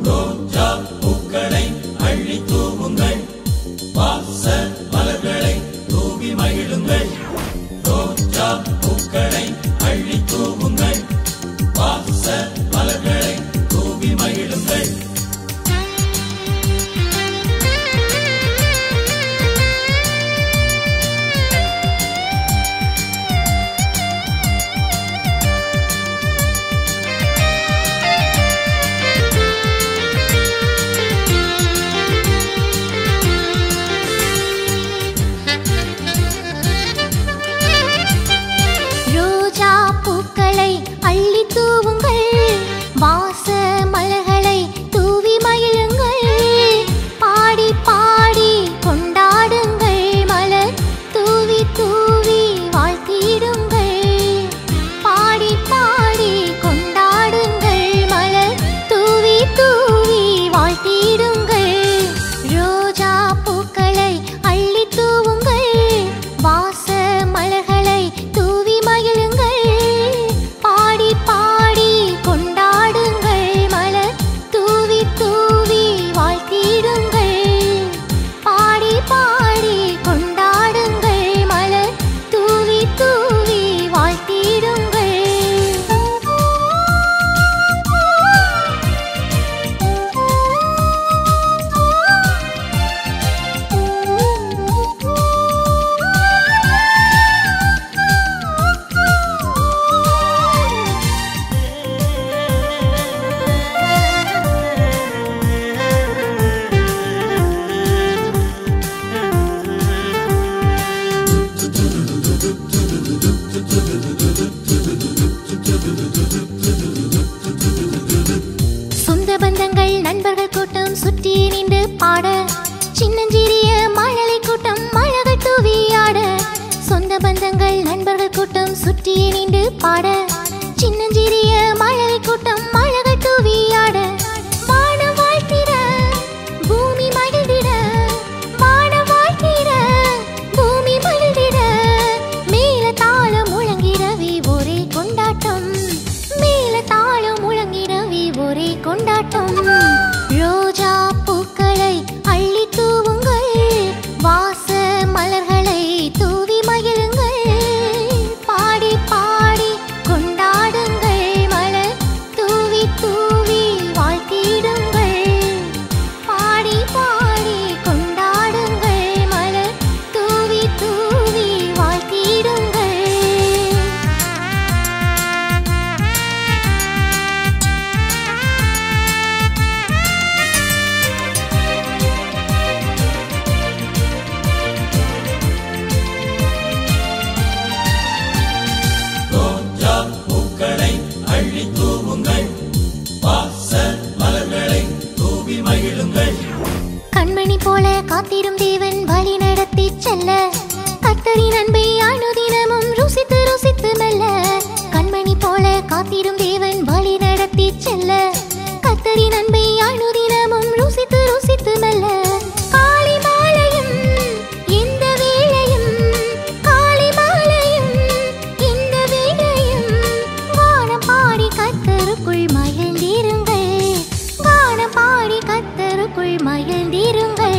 ரோஜா பூக்களை அள்ளி தூவுங்கள், வாசல் மலர்களை தூவி மகிழுங்கள். ரோஜா பூக்களை அள்ளி தூவுங்கள், வாசல் மலர்களை தூவி மகிழுங்கள். ரோஜா பூக்களை அள்ளி தூவுங்கள், வாச மலர்களை தூவி மகிழுங்கள். பாடி பாடி கொண்டாடுங்கள், மலர் தூவி தூவி வாழ்த்திடுங்கள். பாடி பாடி கொண்டாடுங்கள், மலர் தூவி தூவி வாழ்த்திடுங்கள். ரோஜா பூக்களை அள்ளி தூவுங்கள், வாச மலர்களை தூவி மகிழுங்கள். பாடி பாடி கொண்டாடுங்கள், மலர் தூவி தூவி வாழ்த்திடுங்கள். பாடி பாடி கொண்டாடுங்கள், மலர் தூவி தூவி வாழ்த்திடுங்கள். சொந்த பந்தங்கள் நண்பர்கள் கூட்டம் சுற்றி நின்று பாட, சின்னஞ்சிறிய மழலை கூட்டம் மழகள் தூவி ஆட. சொந்த பந்தங்கள் நண்பர்கள் கூட்டம் சுற்றி நின்று பாட, சின்னஞ்சிறிய மழலை கூட்டம் மழகள் தூவி ஆட. வானம் வாழ்த்திட பூமி மகிழ்ந்திட, வானம் வாழ்த்திட பூமி மகிழ்ந்திட. மேல தாளம் முழங்கிடவே ஒரே கொண்டாட்டம், மேல தாளம் முழங்கிடவே ஒரே கொண்டாட்டம். ரோஜா பூக்களை அள்ளி தூவுங்கள், வாச மலர்களை தூவி மகிழுங்கள். பாடி பாடி கொண்டாடுங்கள், மலர் தூவி தூவி வாழ்த்திடுங்கள். பாடி பாடி கொண்டாடுங்கள், மலர் தூவி தூவி வாழ்த்திடுங்கள். ரோஜா பூக்களை அள்ளி தூவுங்கள், வாசல் மலர்களை தூவி மகிழுங்கள். கண்மணி போல காத்திடும் தேவன் வழி நடத்தி செல்ல, கர்த்தரின் அன்பை அனுதினமும் ருசித்து ருசித்து மெல்ல. கண்மணி போல காத்திடும் தேவன் வழி நடத்தி செல்ல, கர்த்தரின் அன்பை அனுதினமும் ருசித்து ருசித்து மெல்ல. காலை மாலையும் இந்த வேளையும், காலை மாலையும் இந்த வேளையும், வானம் பாடி கர்த்தருக்குள் மகிழ்ந்திருங்கள், வானம் பாடி கர்த்தருக்குள் மகிழ்ந்திருங்கள்.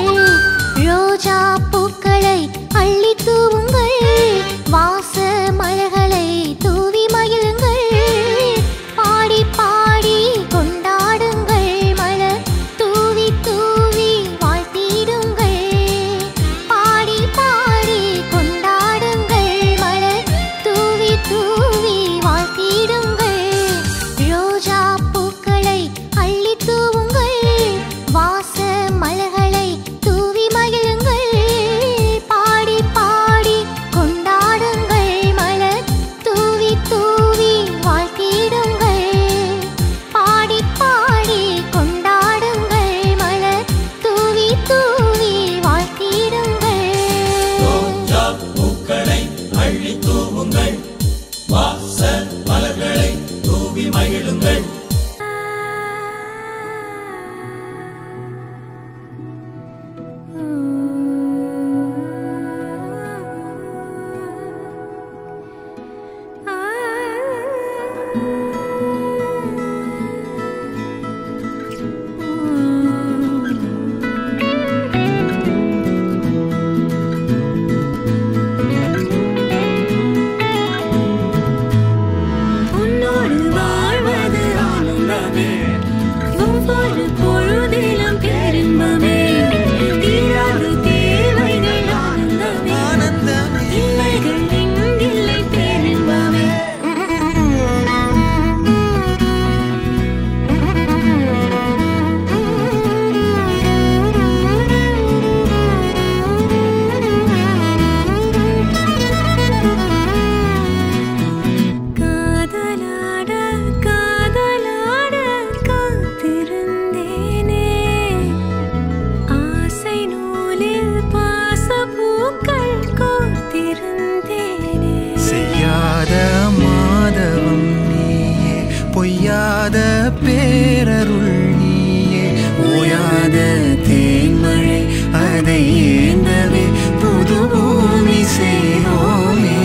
ரோஜா பூக்களை அள்ளி தூவுங்கள், வாச மலர்களை தூவி மகிழுங்கள். பாடி பாடி கொண்டாடுங்கள், மலர் தூவி தூவி வாழ்த்திடுங்கள். பாடி பாடி கொண்டாடுங்கள், மலர் தூவி தூவி வாழ்த்திடுங்கள். ரோஜா பூக்களை அள்ளி தூவுங்கள், வாச மலர்களை தூவி மகிழுங்கள். பாடி பாடி கொண்டாடுங்கள், மலர் தூவி தூவி வாழ்த்திடுங்கள். பாடி பாடி கொண்டாடுங்கள், மலர் தூவி தூவி வாழ்த்திடுங்கள். ரோஜா பூக்களை அள்ளி தூவுங்கள், வாசல் மலர்களை தூவி மகிழுங்கள். ஆ மாறாத பேரருள் நீயே ஓயாத தேன்மழை அதை ஏந்தவே புது பூமி செய்வோமே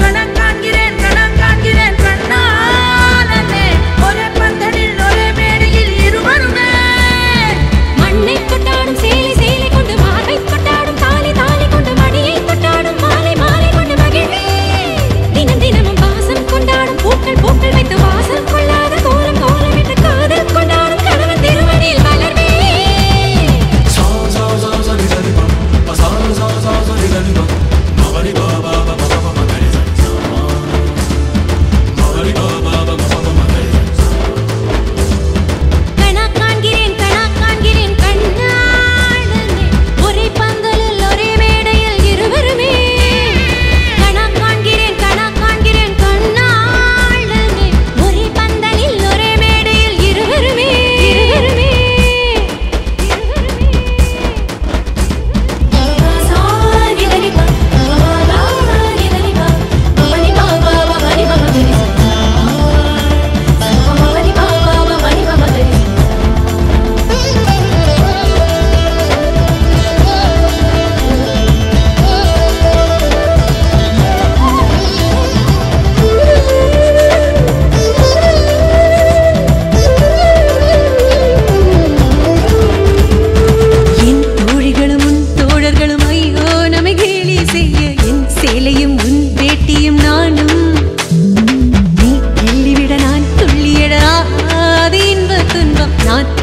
கணக்காண்கிறேன்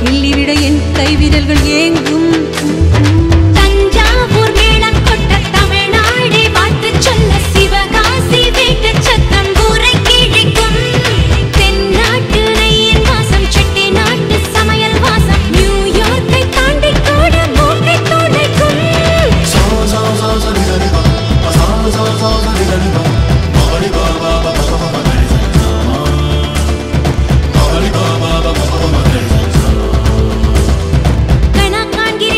கிள்ளிவிட என் கைவிரல்கள் ஏங்கும். தஞ்சாவூர் மேளம் கொட்ட தமிழ்நாடே வாழ்த்து சொல்ல சிவகாசி வீட்டு சத்தம் ஊரை கிழிக்கும். தென்னாட்டு நெய்யின் வாசம் செட்டி நாட்டு சமையல் வாசம் நியூயார்க்கை தாண்டி கூட மூக்கை துடைக்கும். கணக்காண்கி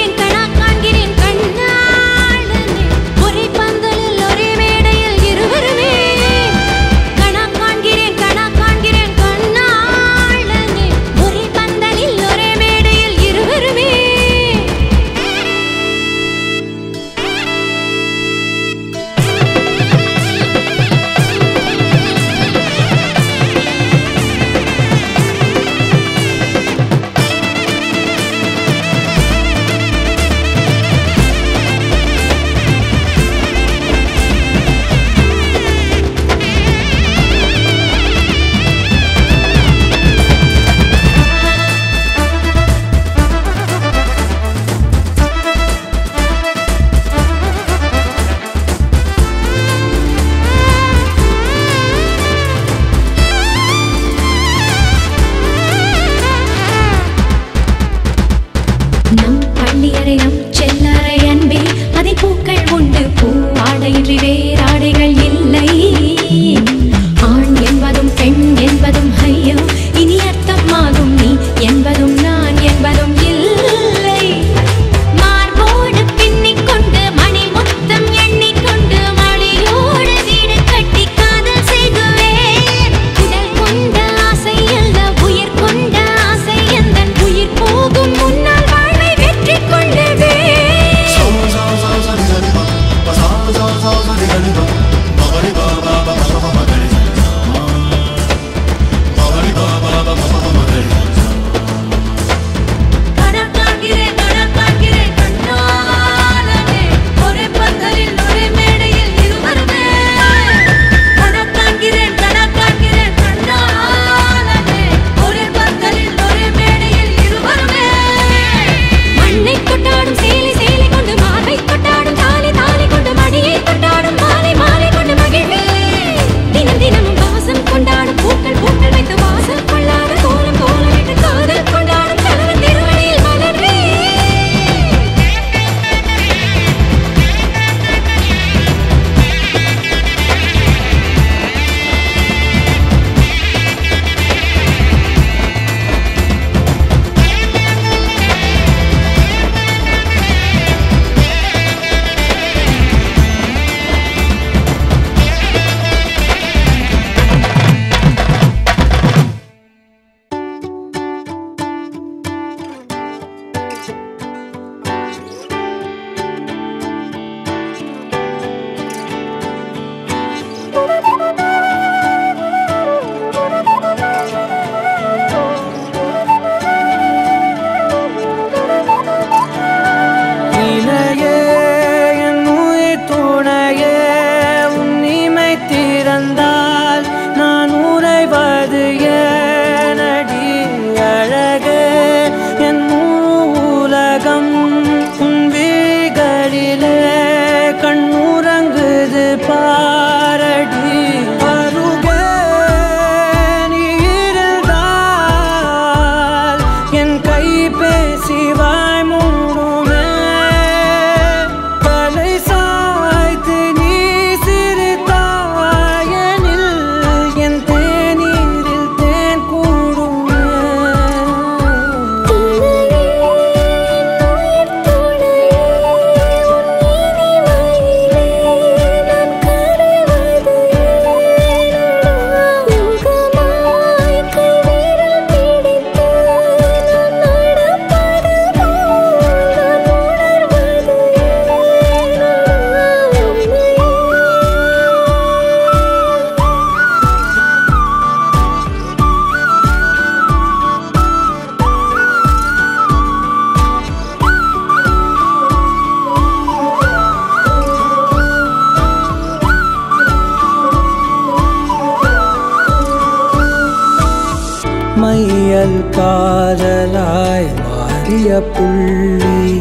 மையல் காதலாய் மாறிய புள்ளி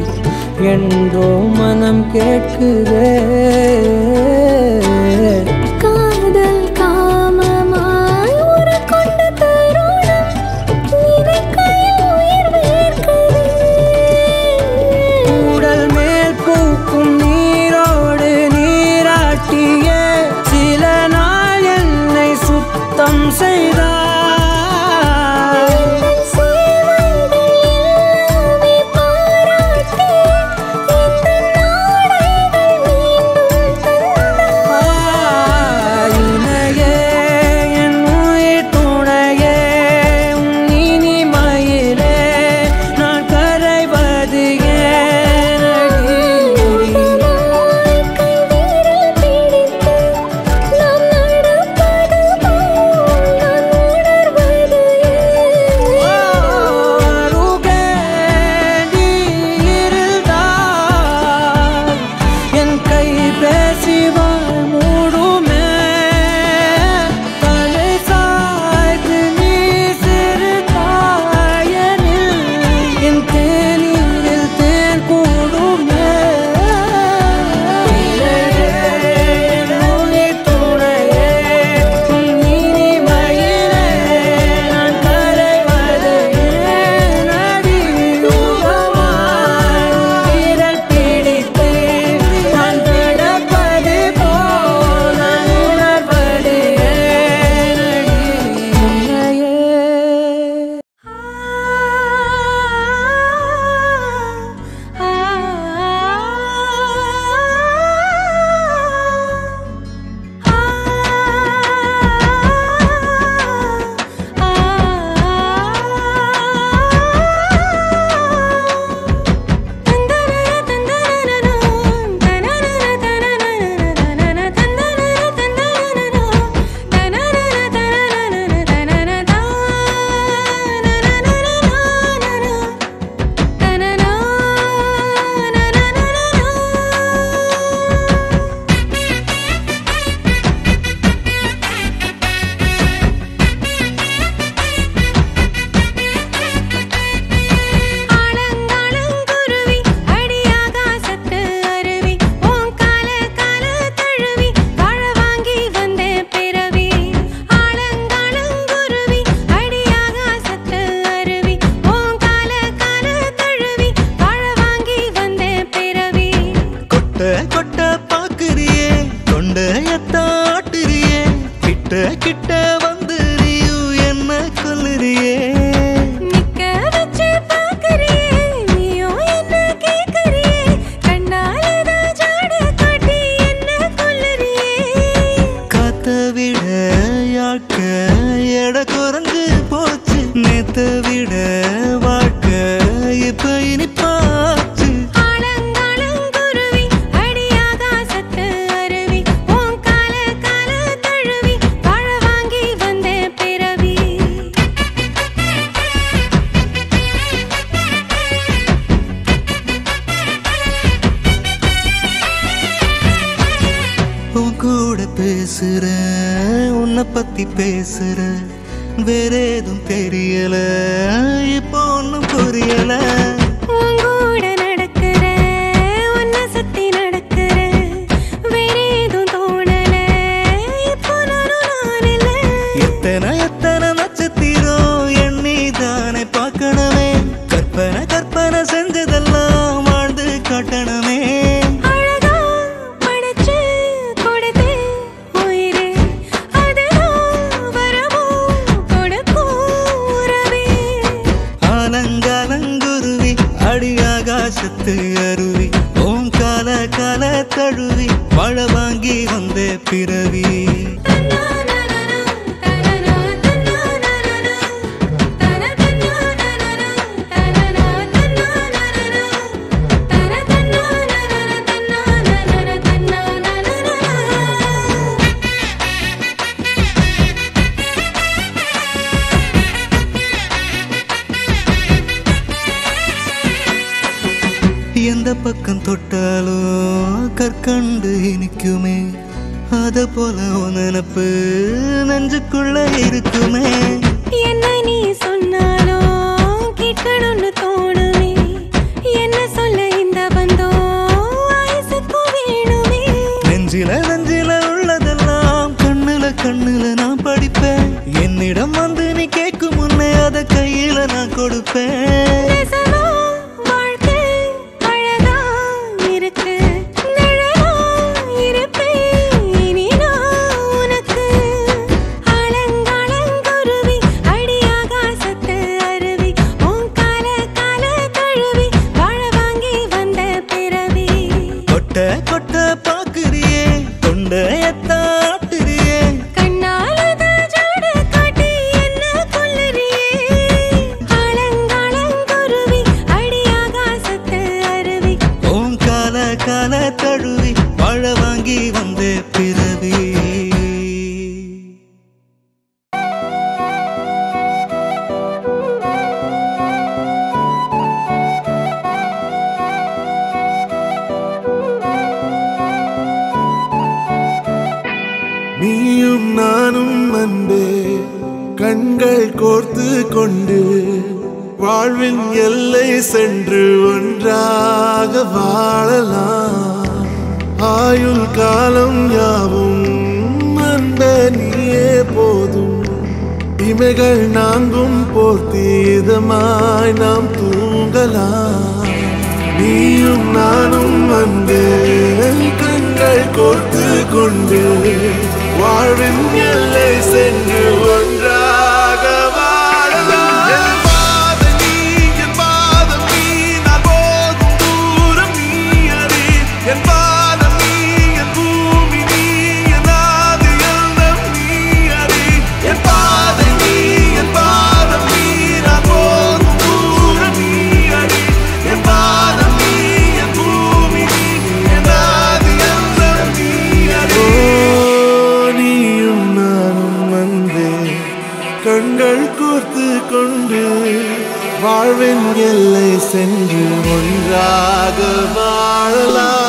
என்றோ மனம் கேட்குதே. காதல் காமமாய் ஒரு கொண்ட தருணம் நினைக்கையில் உயிர் வேர்க்குதே. உடல் மேல் பூக்கும் நீரோடு நீராட்டிய சில நாள் என்னை சுத்தம் செய்தார். எந்த பக்கம் தொட்டாலும் கற்கண்டு இனிக்குமே, அத போல நினப்பு நெஞ்சுக்குள்ள இருக்குமே. என்ன நீ சொன்ன பார்க்கணும்னு தோணுமே என்ன சொல்ல இந்த பந்தம் ஆயுசுக்கு வேணுமே நெஞ்சில நெஞ்சில உள்ளதெல்லாம் கண்ணுல நான் படிப்பேன் என்னிடம் வந்து நீ கேட்கும் முன்னே அத கையில நான் கொடுப்பேன் நெசமா வாழ்க்கை அழகா இருக்கு நிழலா இருப்பேன் இனி நான் உனக்கு அலங்கலங்குருவி அடி ஆகாசத்து அருவி உன் கால கால தழுவி வாழ வாங்கி வந்த பிறவி கொட்ட கொட்ட பாக்குறியே தொண்டையத்தாட்டுறியே கண்ணாலத ஜாட காட்டி என்ன கொல்லுறியே அலங்கலங்குருவி அடி ஆகாசத்து அருவி உன் கால கால தழுவி வாழ வாங்கி வந்த பிறவி நீயும் நானும் அன்பே கண்கள் கோர்த்து கொண்டு வாழ்வின் எல்லை சென்று ஒன்றாக வாழலாம் ஆயுள் காலம் யாவும் அன்பே நீயே போதும் இமைகள் நாங்கும் போர்த்தி இதமாய் நாம் தூங்கலாம் நீயும் நானும் அன்பே கண்கள் கோர்த்து கொண்டு வாழ்வின் எல்லை சென்று ஒன்றாக வாழலாம் என் பாதம் நீ நான் போகும் தூரம் நீ அறி என் பாதம் நீ என் பூமி நீ என் ஆதி எல்லாம் நீ அறி என் பாதம் நீ நான் போகும் தூரம் நீ அறி என் பாதம் நீ என் பூமி நீ என் ஆதி எல்லாம் நீ அறி நீயும் நானும் வந்தே கண்கள் கோர்த்து கொண்டு வாழ்வின் எல்லை சென்று ஒன்றாக வாழலாம்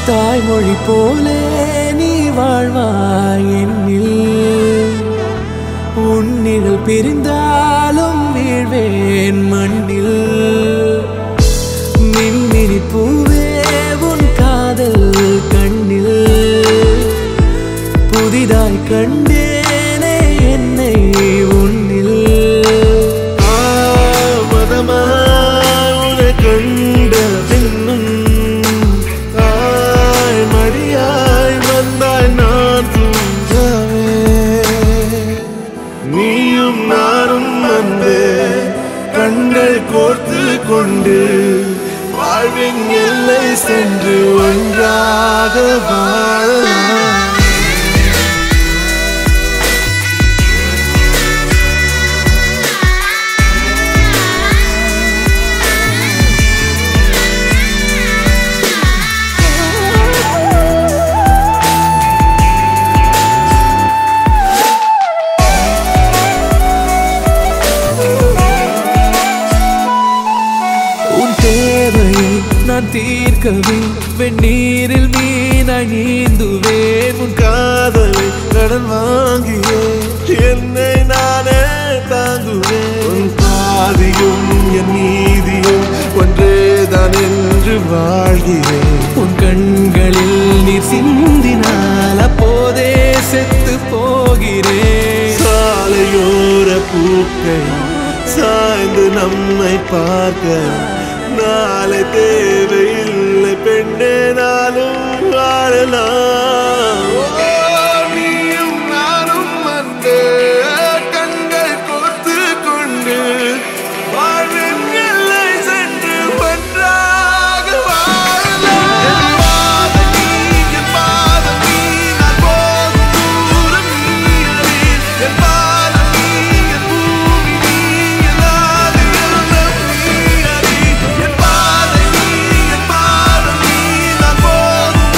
தாய்மொழி போலே நீ வாழ்வாய் என்னில் உன்னிகள் பிரிந்தாலும் வீழ்வேன் மண்ணில் மின்மினி பூவே உன் காதல் கண்ணில் புதிதாய் கண்டேனே என்னை உன்னில் மதமாய் உன்னை கண்ட பின்னும் மடியாய் வந்தாய் நான் தூங்கவே நீயும் நானும் வந்தே கண்கள் கோர்த்து கொண்டு வாழ்வின் எல்லை சென்று ஒன்றாக வாழலாம் நான் தீர்க்கவே வெந்நீரில் மீனாய் நீந்துவேன் உன் காதலை கடன் வாங்கியே என்னை நானே தாங்குவேன் உன் பாதியும் என் நீதியும் ஒன்றேதான் என்று வாழ்கிறேன் உன் கண்களில் நீர் சிந்தினால் அப்போதே செத்து போகிறேன் சாலையோர பூக்கள் சாய்ந்து நம்மை பார்க்க நாளை தேவையில்லை பெண்ணே நாளும் வாழலாம் நீயும் நானும் வந்து கண்கள் கோர்த்து கொண்டு வாழ்வின் எல்லை சென்று ஒன்றாக வாழலாம் என் பாதம் நீ நான் போகும் தூரம் நீ அறி என் பாதம் நீ என் பூமி நீ என் ஆதி எல்லாம் நீ அறி என் பாதம் நீ நான் போகும்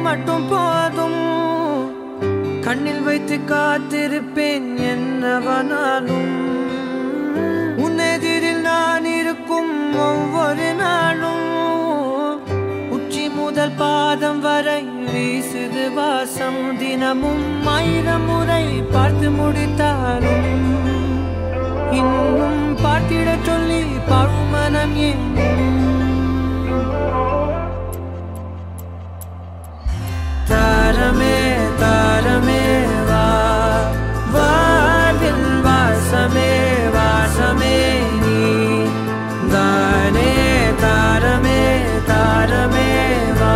மட்டும் போதும் கண்ணில் வைத்து காத்திருப்பேன் என்னவனாலும் உன்னெதிரில் நான் இருக்கும் ஒவ்வொரு நாளும் உச்சி முதல் பாதம் வரை வீசுது வாசம் தினமும் 1000 முறை பார்த்து முடித்தாலும் இன்னும் பார்த்திட சொல்லி பழுமனம் தாரமே தாரமே வா வாழ்வில் வாசமே வாசமே நீ தானே தாரமே தாரமே வா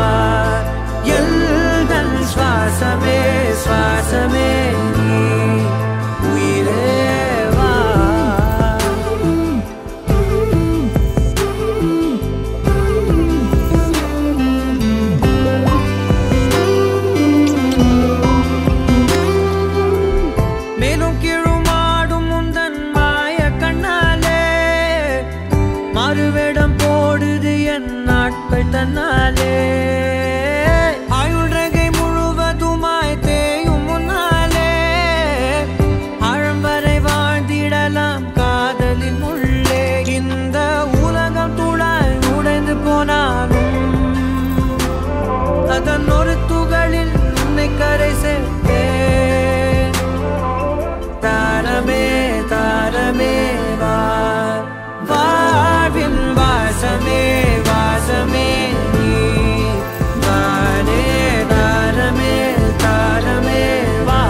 எல்தல் சுவாசமே சுவாசமே நீ உயிரே வா மேலும் கீழுமாடும் முந்தன் மாய கண்ணாலே மாறுவேடம் போடுது என் நாட்கள் தன்னாலே ஆயுள் ரகை முழுவதுமாய் தேயும் முன்னாலே ஆழம் வரை வாழ்ந்திடலாம் காதலின் உள்ளே இந்த உலகம் துளாய் உடைந்து போனாலும் அதன் ஒரு துகளில் உன்னை கரை சேர்த்தேன் தாரமே தாரமே வா வாழ்வின் வாசமே வாசமே நீ தானே தாரமே தாரமே வா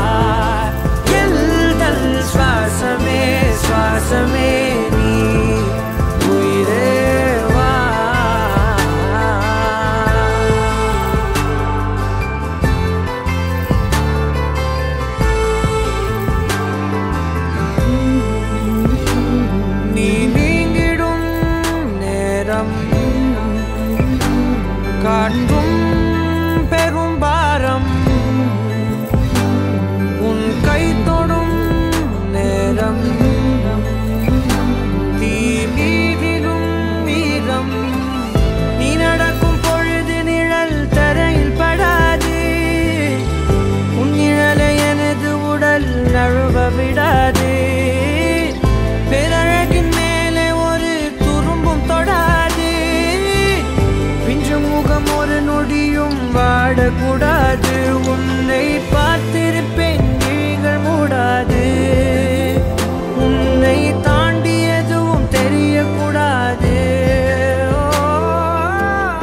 எல்தல் சுவாசமே சுவாசமே நீ உயிரே வா நீ நீங்கிடும் நேரம் காட்டும் பெரும் பாரம் உன் கை தொடும் நேரம் தீ மீதிடும் வீரம் நீ நடக்கும் பொழுது நிழல் தரையில் படாது உன் நிழலை எனது உடல் நழுவ விடாது பேரழகின் மேலே ஒரு துரும்பும் தொடாது பிஞ்சு முகம் ஒரு நொடியும் வாடக்கூடாது உன்னை பார்த்திருப்பேன் விழிகள் மூடாது உன்னை தாண்டி எதுவும் தெரியக்கூடாது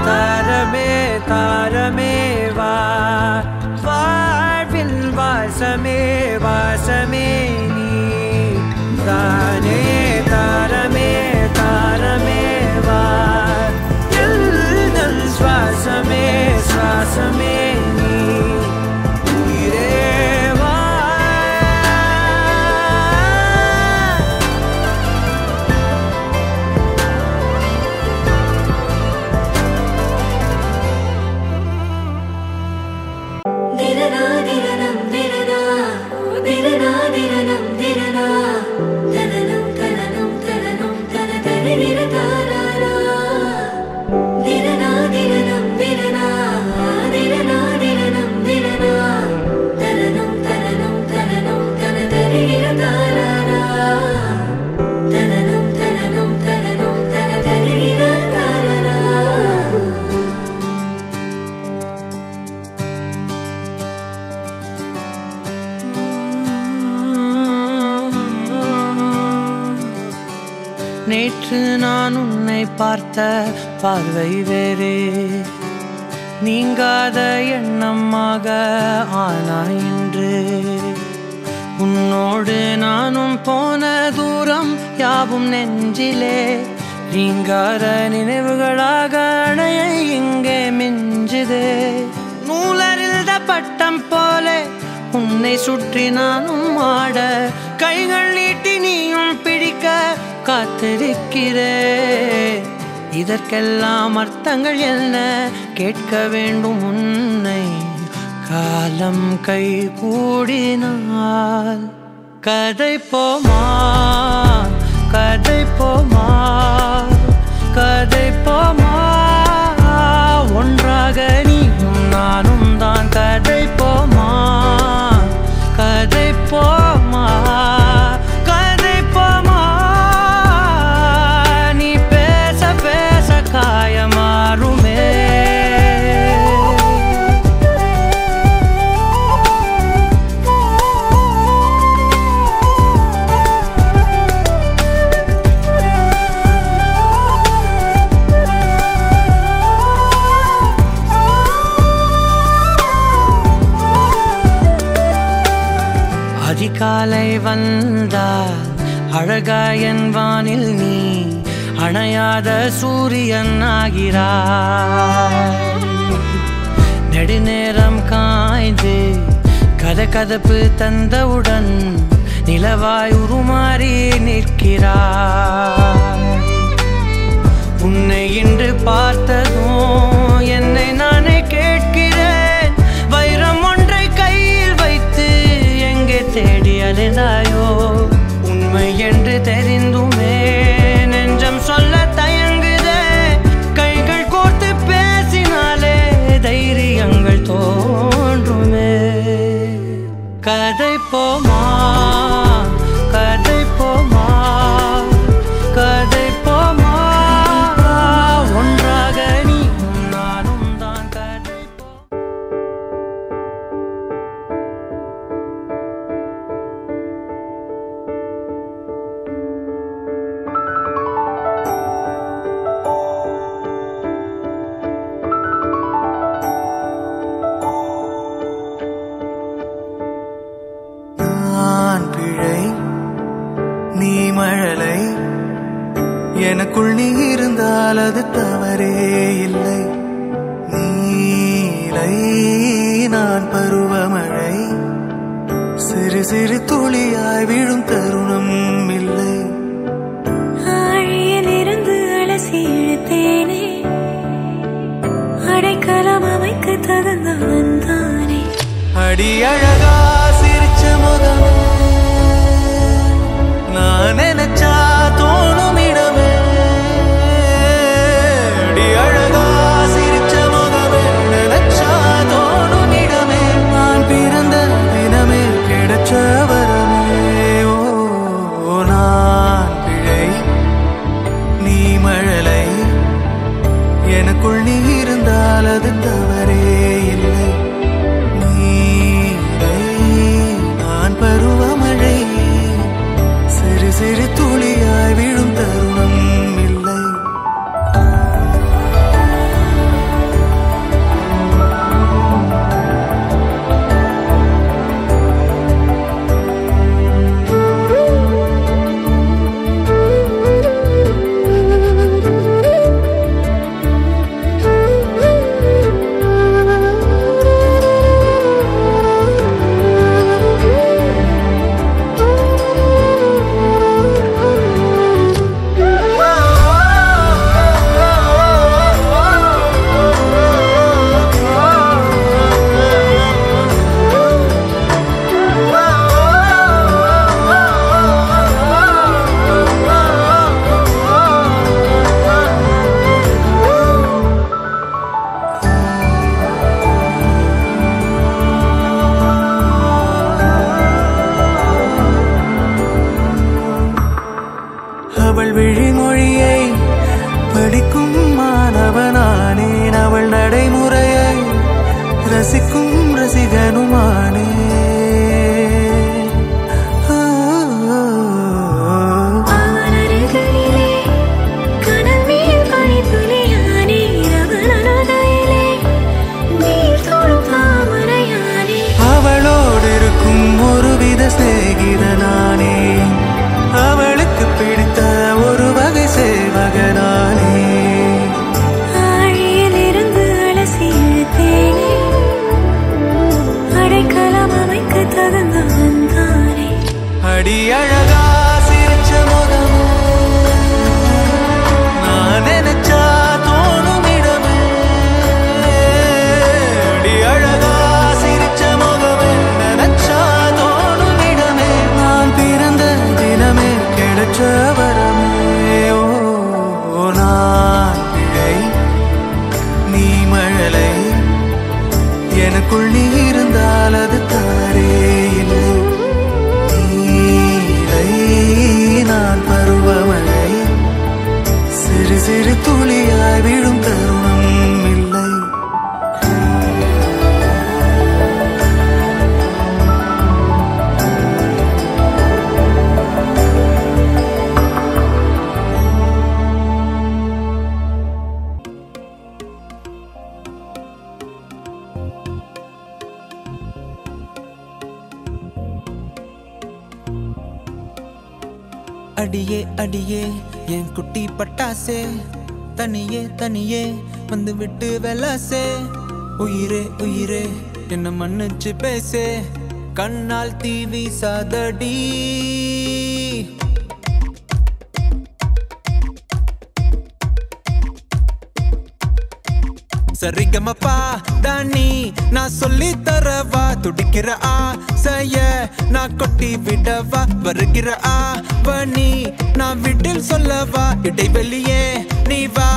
தாரமே தாரமே வா வாழ்வில் வாசமே வாசமே நீ தானே தாரமே தாரமே வா எல்தல் சுவாசமே சுவாசமே நீ உயிரே வா திரனா திரனம் திரனா திரனா திரனம் திரனா தனனம் தனனம் தனனம் தன தரிர தாராரா திரனா திரனம் திரனா திரனா திரனம் திரனா தனனம் தனனம் தனனம் தன தரிர தாராரா தனனம் தனனம் தனனம் தன தரிர தாராரா நேற்று நான் உன்னை பார்த்த பார்வை வேறே நீங்காத எண்ணமாக ஆனாய் இன்று உன்னோடு நானும் போன தூரம் யாவும் நெஞ்சிலே நீங்காத நினைவுகளாக அணைய இங்கே மிஞ்சுதே நூலறிந்த பட்டம் போல உன்னை சுற்றி நானும் ஆட கைகள் நீட்டி நீயும் பிடிக்க காத்திருக்கிறே இதற்கெல்லாம் அர்த்தங்கள் என்ன கேட்க வேண்டும் உன்னை காலம் கை கூடினால் கதை போமா கதை போமா கதை போமா ஒன்றாக நீயும் நானும் தான் மாலை வந்தால் அழகாயன் வானில் நீ அணையாத சூரியன் ஆகிறாய். நெடுநேரம் காய்ந்து கதகதப்பு தந்தவுடன் நிலவாய் உருமாறி நிற்கிறாய். உன்னை இன்று பார்த்ததும் என்னை நானே கேட்கிறேன், வைரம் ஒன்றை கையில் வைத்து எங்கே தேடி அலைந்தாயோ? உண்மை என்று தெரிந்துமே நெஞ்சம் சொல்ல தயங்குதே, கைகள் கோர்த்து பேசினாலே தைரியங்கள் தோன்றுமே. கதை போமா கதை போமா கதை போமா, ஒன்றாக நீயும் நானும் தான் கதை போ. நான் பிழை நீ மழலை, எனக்குள் நீ இருந்தால் அது தவறே இல்லை. நீலை நான் பருவமழை, சிறு சிறு துளியாய் விழும் தருணம் இல்லை. ஆழியிலிருந்து அலசி இழுத்தேனே, அடைக்கலம் அமைக்க தகுந்தவன் தானே. அடி அழகா சிரிச்ச முகமே, நான் நினைச்சா தோணும் இடமே. அடி அழகா சிரிச்ச முகமே, நினைச்சா தோணும் இடமே. நான் பிறந்த தினமே கிடைச்ச வரமே. ஓ நான் பிழை நீ மழலை, எனக்குள் நீ இருந்தால் அது தவறே இல்லை. நான் பருவமழை, சிறு சிறு துளியாய் விழும் தருணம் இல்லை. அவள் விழிமொழியை படிக்கும் மாணவனானேன், அவள் நடைமுறையை ரசிக்கும் ரசிகனுமானே. அவளோடு இருக்கும் ஒருவித சிநேகிதனானே, அவளுக்கு பிடித்த ஒரு வகை சேவகனானே. ஆழியிலிருந்து அலசி இழுத்தேனே, அடைக்கலம் அமைக்க தகுந்தவன் தானே. அடி அழகா சிரிச்ச முகமே, நான் நினைச்சா தோணும் இடமே. அடி அழகா சிரிச்ச முகமே, நினைச்சா தோணும் இடமே. நான் பிறந்த தினமே கிடைச்ச வரமே. ஓ நான் பிழை நீ மழலை, எனக்குள் நீ இருந்தால் அது தவறே இல்லை. நீலை நான் பருவமழை, சிறு சிறு துளியாய் விழும் தருணம் இல்லை. அடியே அடியே என் குட்டி பட்டாசே தனியே தனியே வந்து விட்டு வெலாசே உயிரே உயிரே என்ன மன்னிச்சு பேசே கண்ணால் தீவி சாதடி சரிகமப்பா தானி நான் சொல்லி தரவா துடிக்கிற ஆசைய நான் கொட்டி விடவா வருகிற ஆவணி நான் வீட்டில் சொல்லவா இடைவெளியே நீ வா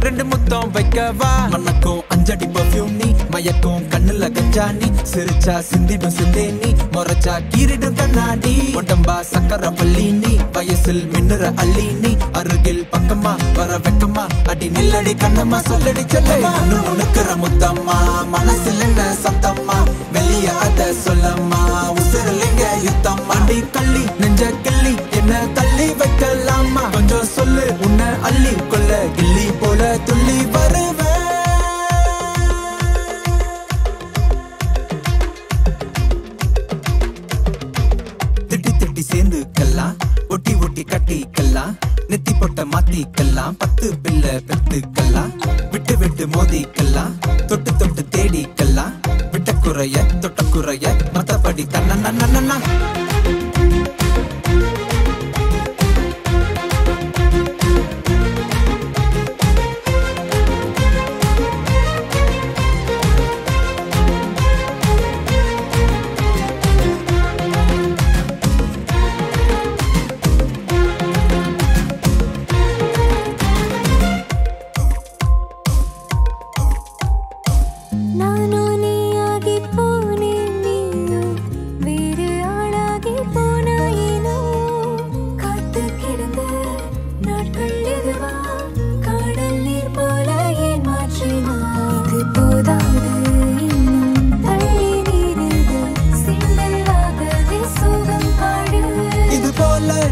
ரெண்டு முத்தம் வைக்கவா மனக்கும் அஞ்சடி பர்ஃபியூம் நீ மயக்கும் கண்ணுல கஞ்சா நீ சிரிச்சா சிந்திடும் சிந்தே நீ மொரச்சா கீரிடும் கண்ணாடி உடம்பா சக்கர பள்ளி நீ வயசில் மின்னுற அள்ளி நீ அருகில் பக்கமா வர வெக்கமா அடி நில்லடி கண்ணம்மா சொல்லடி செல்லமா உனக்குற முத்தம்மா மனசில் என்ன சத்தம்மா வெளிய அத சொல்லம்மா உசிரலிங்க யுத்தம் அடி கள்ளி நெஞ்ச கிள்ளி என்ன தள்ளி வைக்கலாமா கொஞ்சம் சொல்லு உன்னை அள்ளி கொள்ள கிள்ளி போல துள்ளி வருவேன் திட்டி திட்டி சேர்ந்துக்கலாம் ஒட்டி ஒட்டி கட்டிக்கலாம் நெத்தி பொட்ட மாத்திக்கலாம் 10 பிள்ளை பெத்துக்கலாம் விட்டு விட்டு மோதிக்கலாம் தொட்டு தொட்டு தேடிக்கலாம் விட்ட குறைய தொட்ட குறைய மத்தபடி தன்னா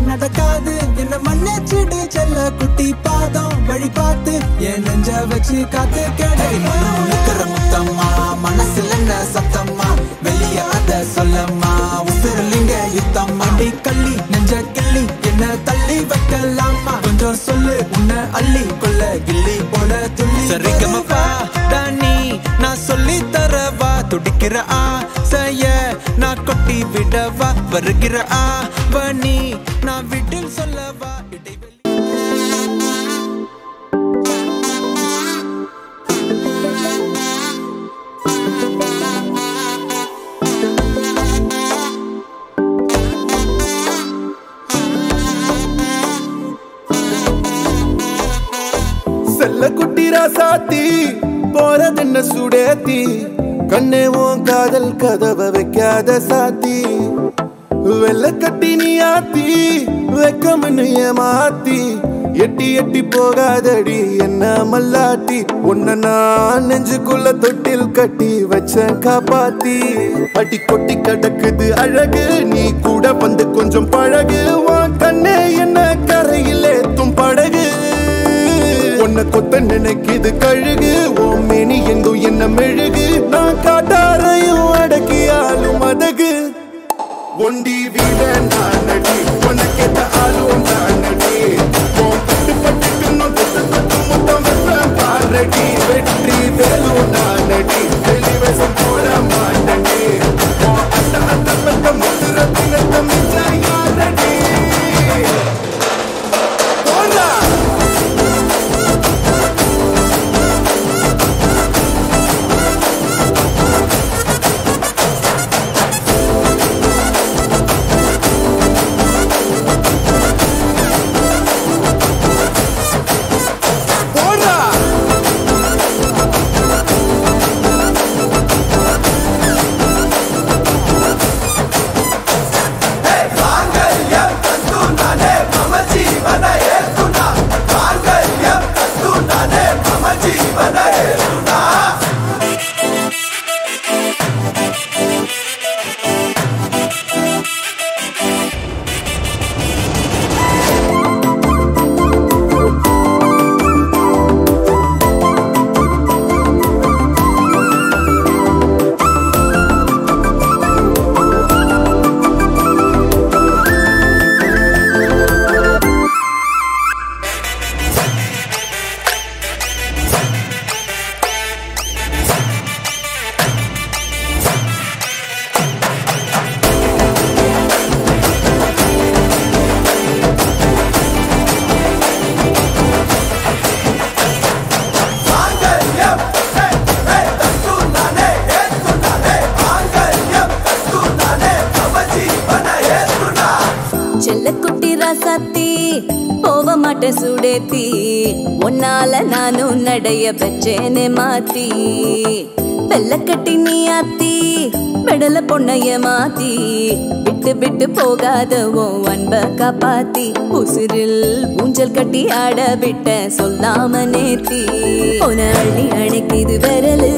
நடக்காது என்ன மன்னிச்சிடு செல்ல குட்டி பாதம் வழி பார்த்து என் நெஞ்ச வச்சு காத்து கிடைக்கிற முத்தம்மா மனசுல என்ன சத்தம்மா வெளிய அத சொல்லம்மா உசிரலிங்க யுத்தம் அடி கள்ளி நெஞ்ச கிள்ளி என்ன தள்ளி வைக்கலாமா கொஞ்சம் சொல்லு உன்னை அள்ளி கொள்ள கிள்ளி போல துள்ளி சரிகமப்பா தானி நான் சொல்லி தரவா துடிக்கிற ஆசைய நான் கொட்டி விடவா வருகிற ஆவணி நான் வீட்டில் சொல்லவா இடைவெளி செல்ல குட்டி ராசாத்தி போறதென்ன சுடேத்தி கண்ணே உன் காதல் கதவை வைக்காத சாத்தி வெள்ள கட்டி நீ ஆத்தி வெக்கம்னு ஏமாத்தி எட்டி எட்டி போகாதடி என்ன மல்லாட்டி உன்ன நான் நெஞ்சுக்குள்ள தொட்டில் கட்டி வச்ச காப்பாத்தி அடி கொட்டி கிடக்குது அழகு நீ கூட வந்து கொஞ்சம் பழகு உன் கண்ணே என்ன கரையில் ஏத்தும் படகு உன்னை கொத்த நினைக்குது கழுகு உன் மேனி எங்கும் என்ன மெழுகு நான் காட்டாரையும் அடக்கியாலும் அதகு ஒண்டி வீட நான் நடி உனக்கேத்த ஆளும் நான் நடி பட்டு பட்டுக்கு மொத்தம் பாரடி வெற்றி வேலும் நான் நடி வெளிவசம் போட மாட்டடி அந்த அந்த பக்கம் முத்துரத்தினத்தை மிச்சாயாரடி போடா போட்ட சுடேத்தி உன்னால நானும் நடைய பெற்றேனே மாத்தி வெள்ள கட்டி நீ ஆத்தி பெடல பொண்ணைய மாத்தி விட்டு விட்டு போகாத உன் அன்ப காப்பாத்தி உசிரில் ஊஞ்சல் கட்டி ஆட விட்ட சொல்லாம நேத்தி உன அள்ளி அணைக்குது விரலு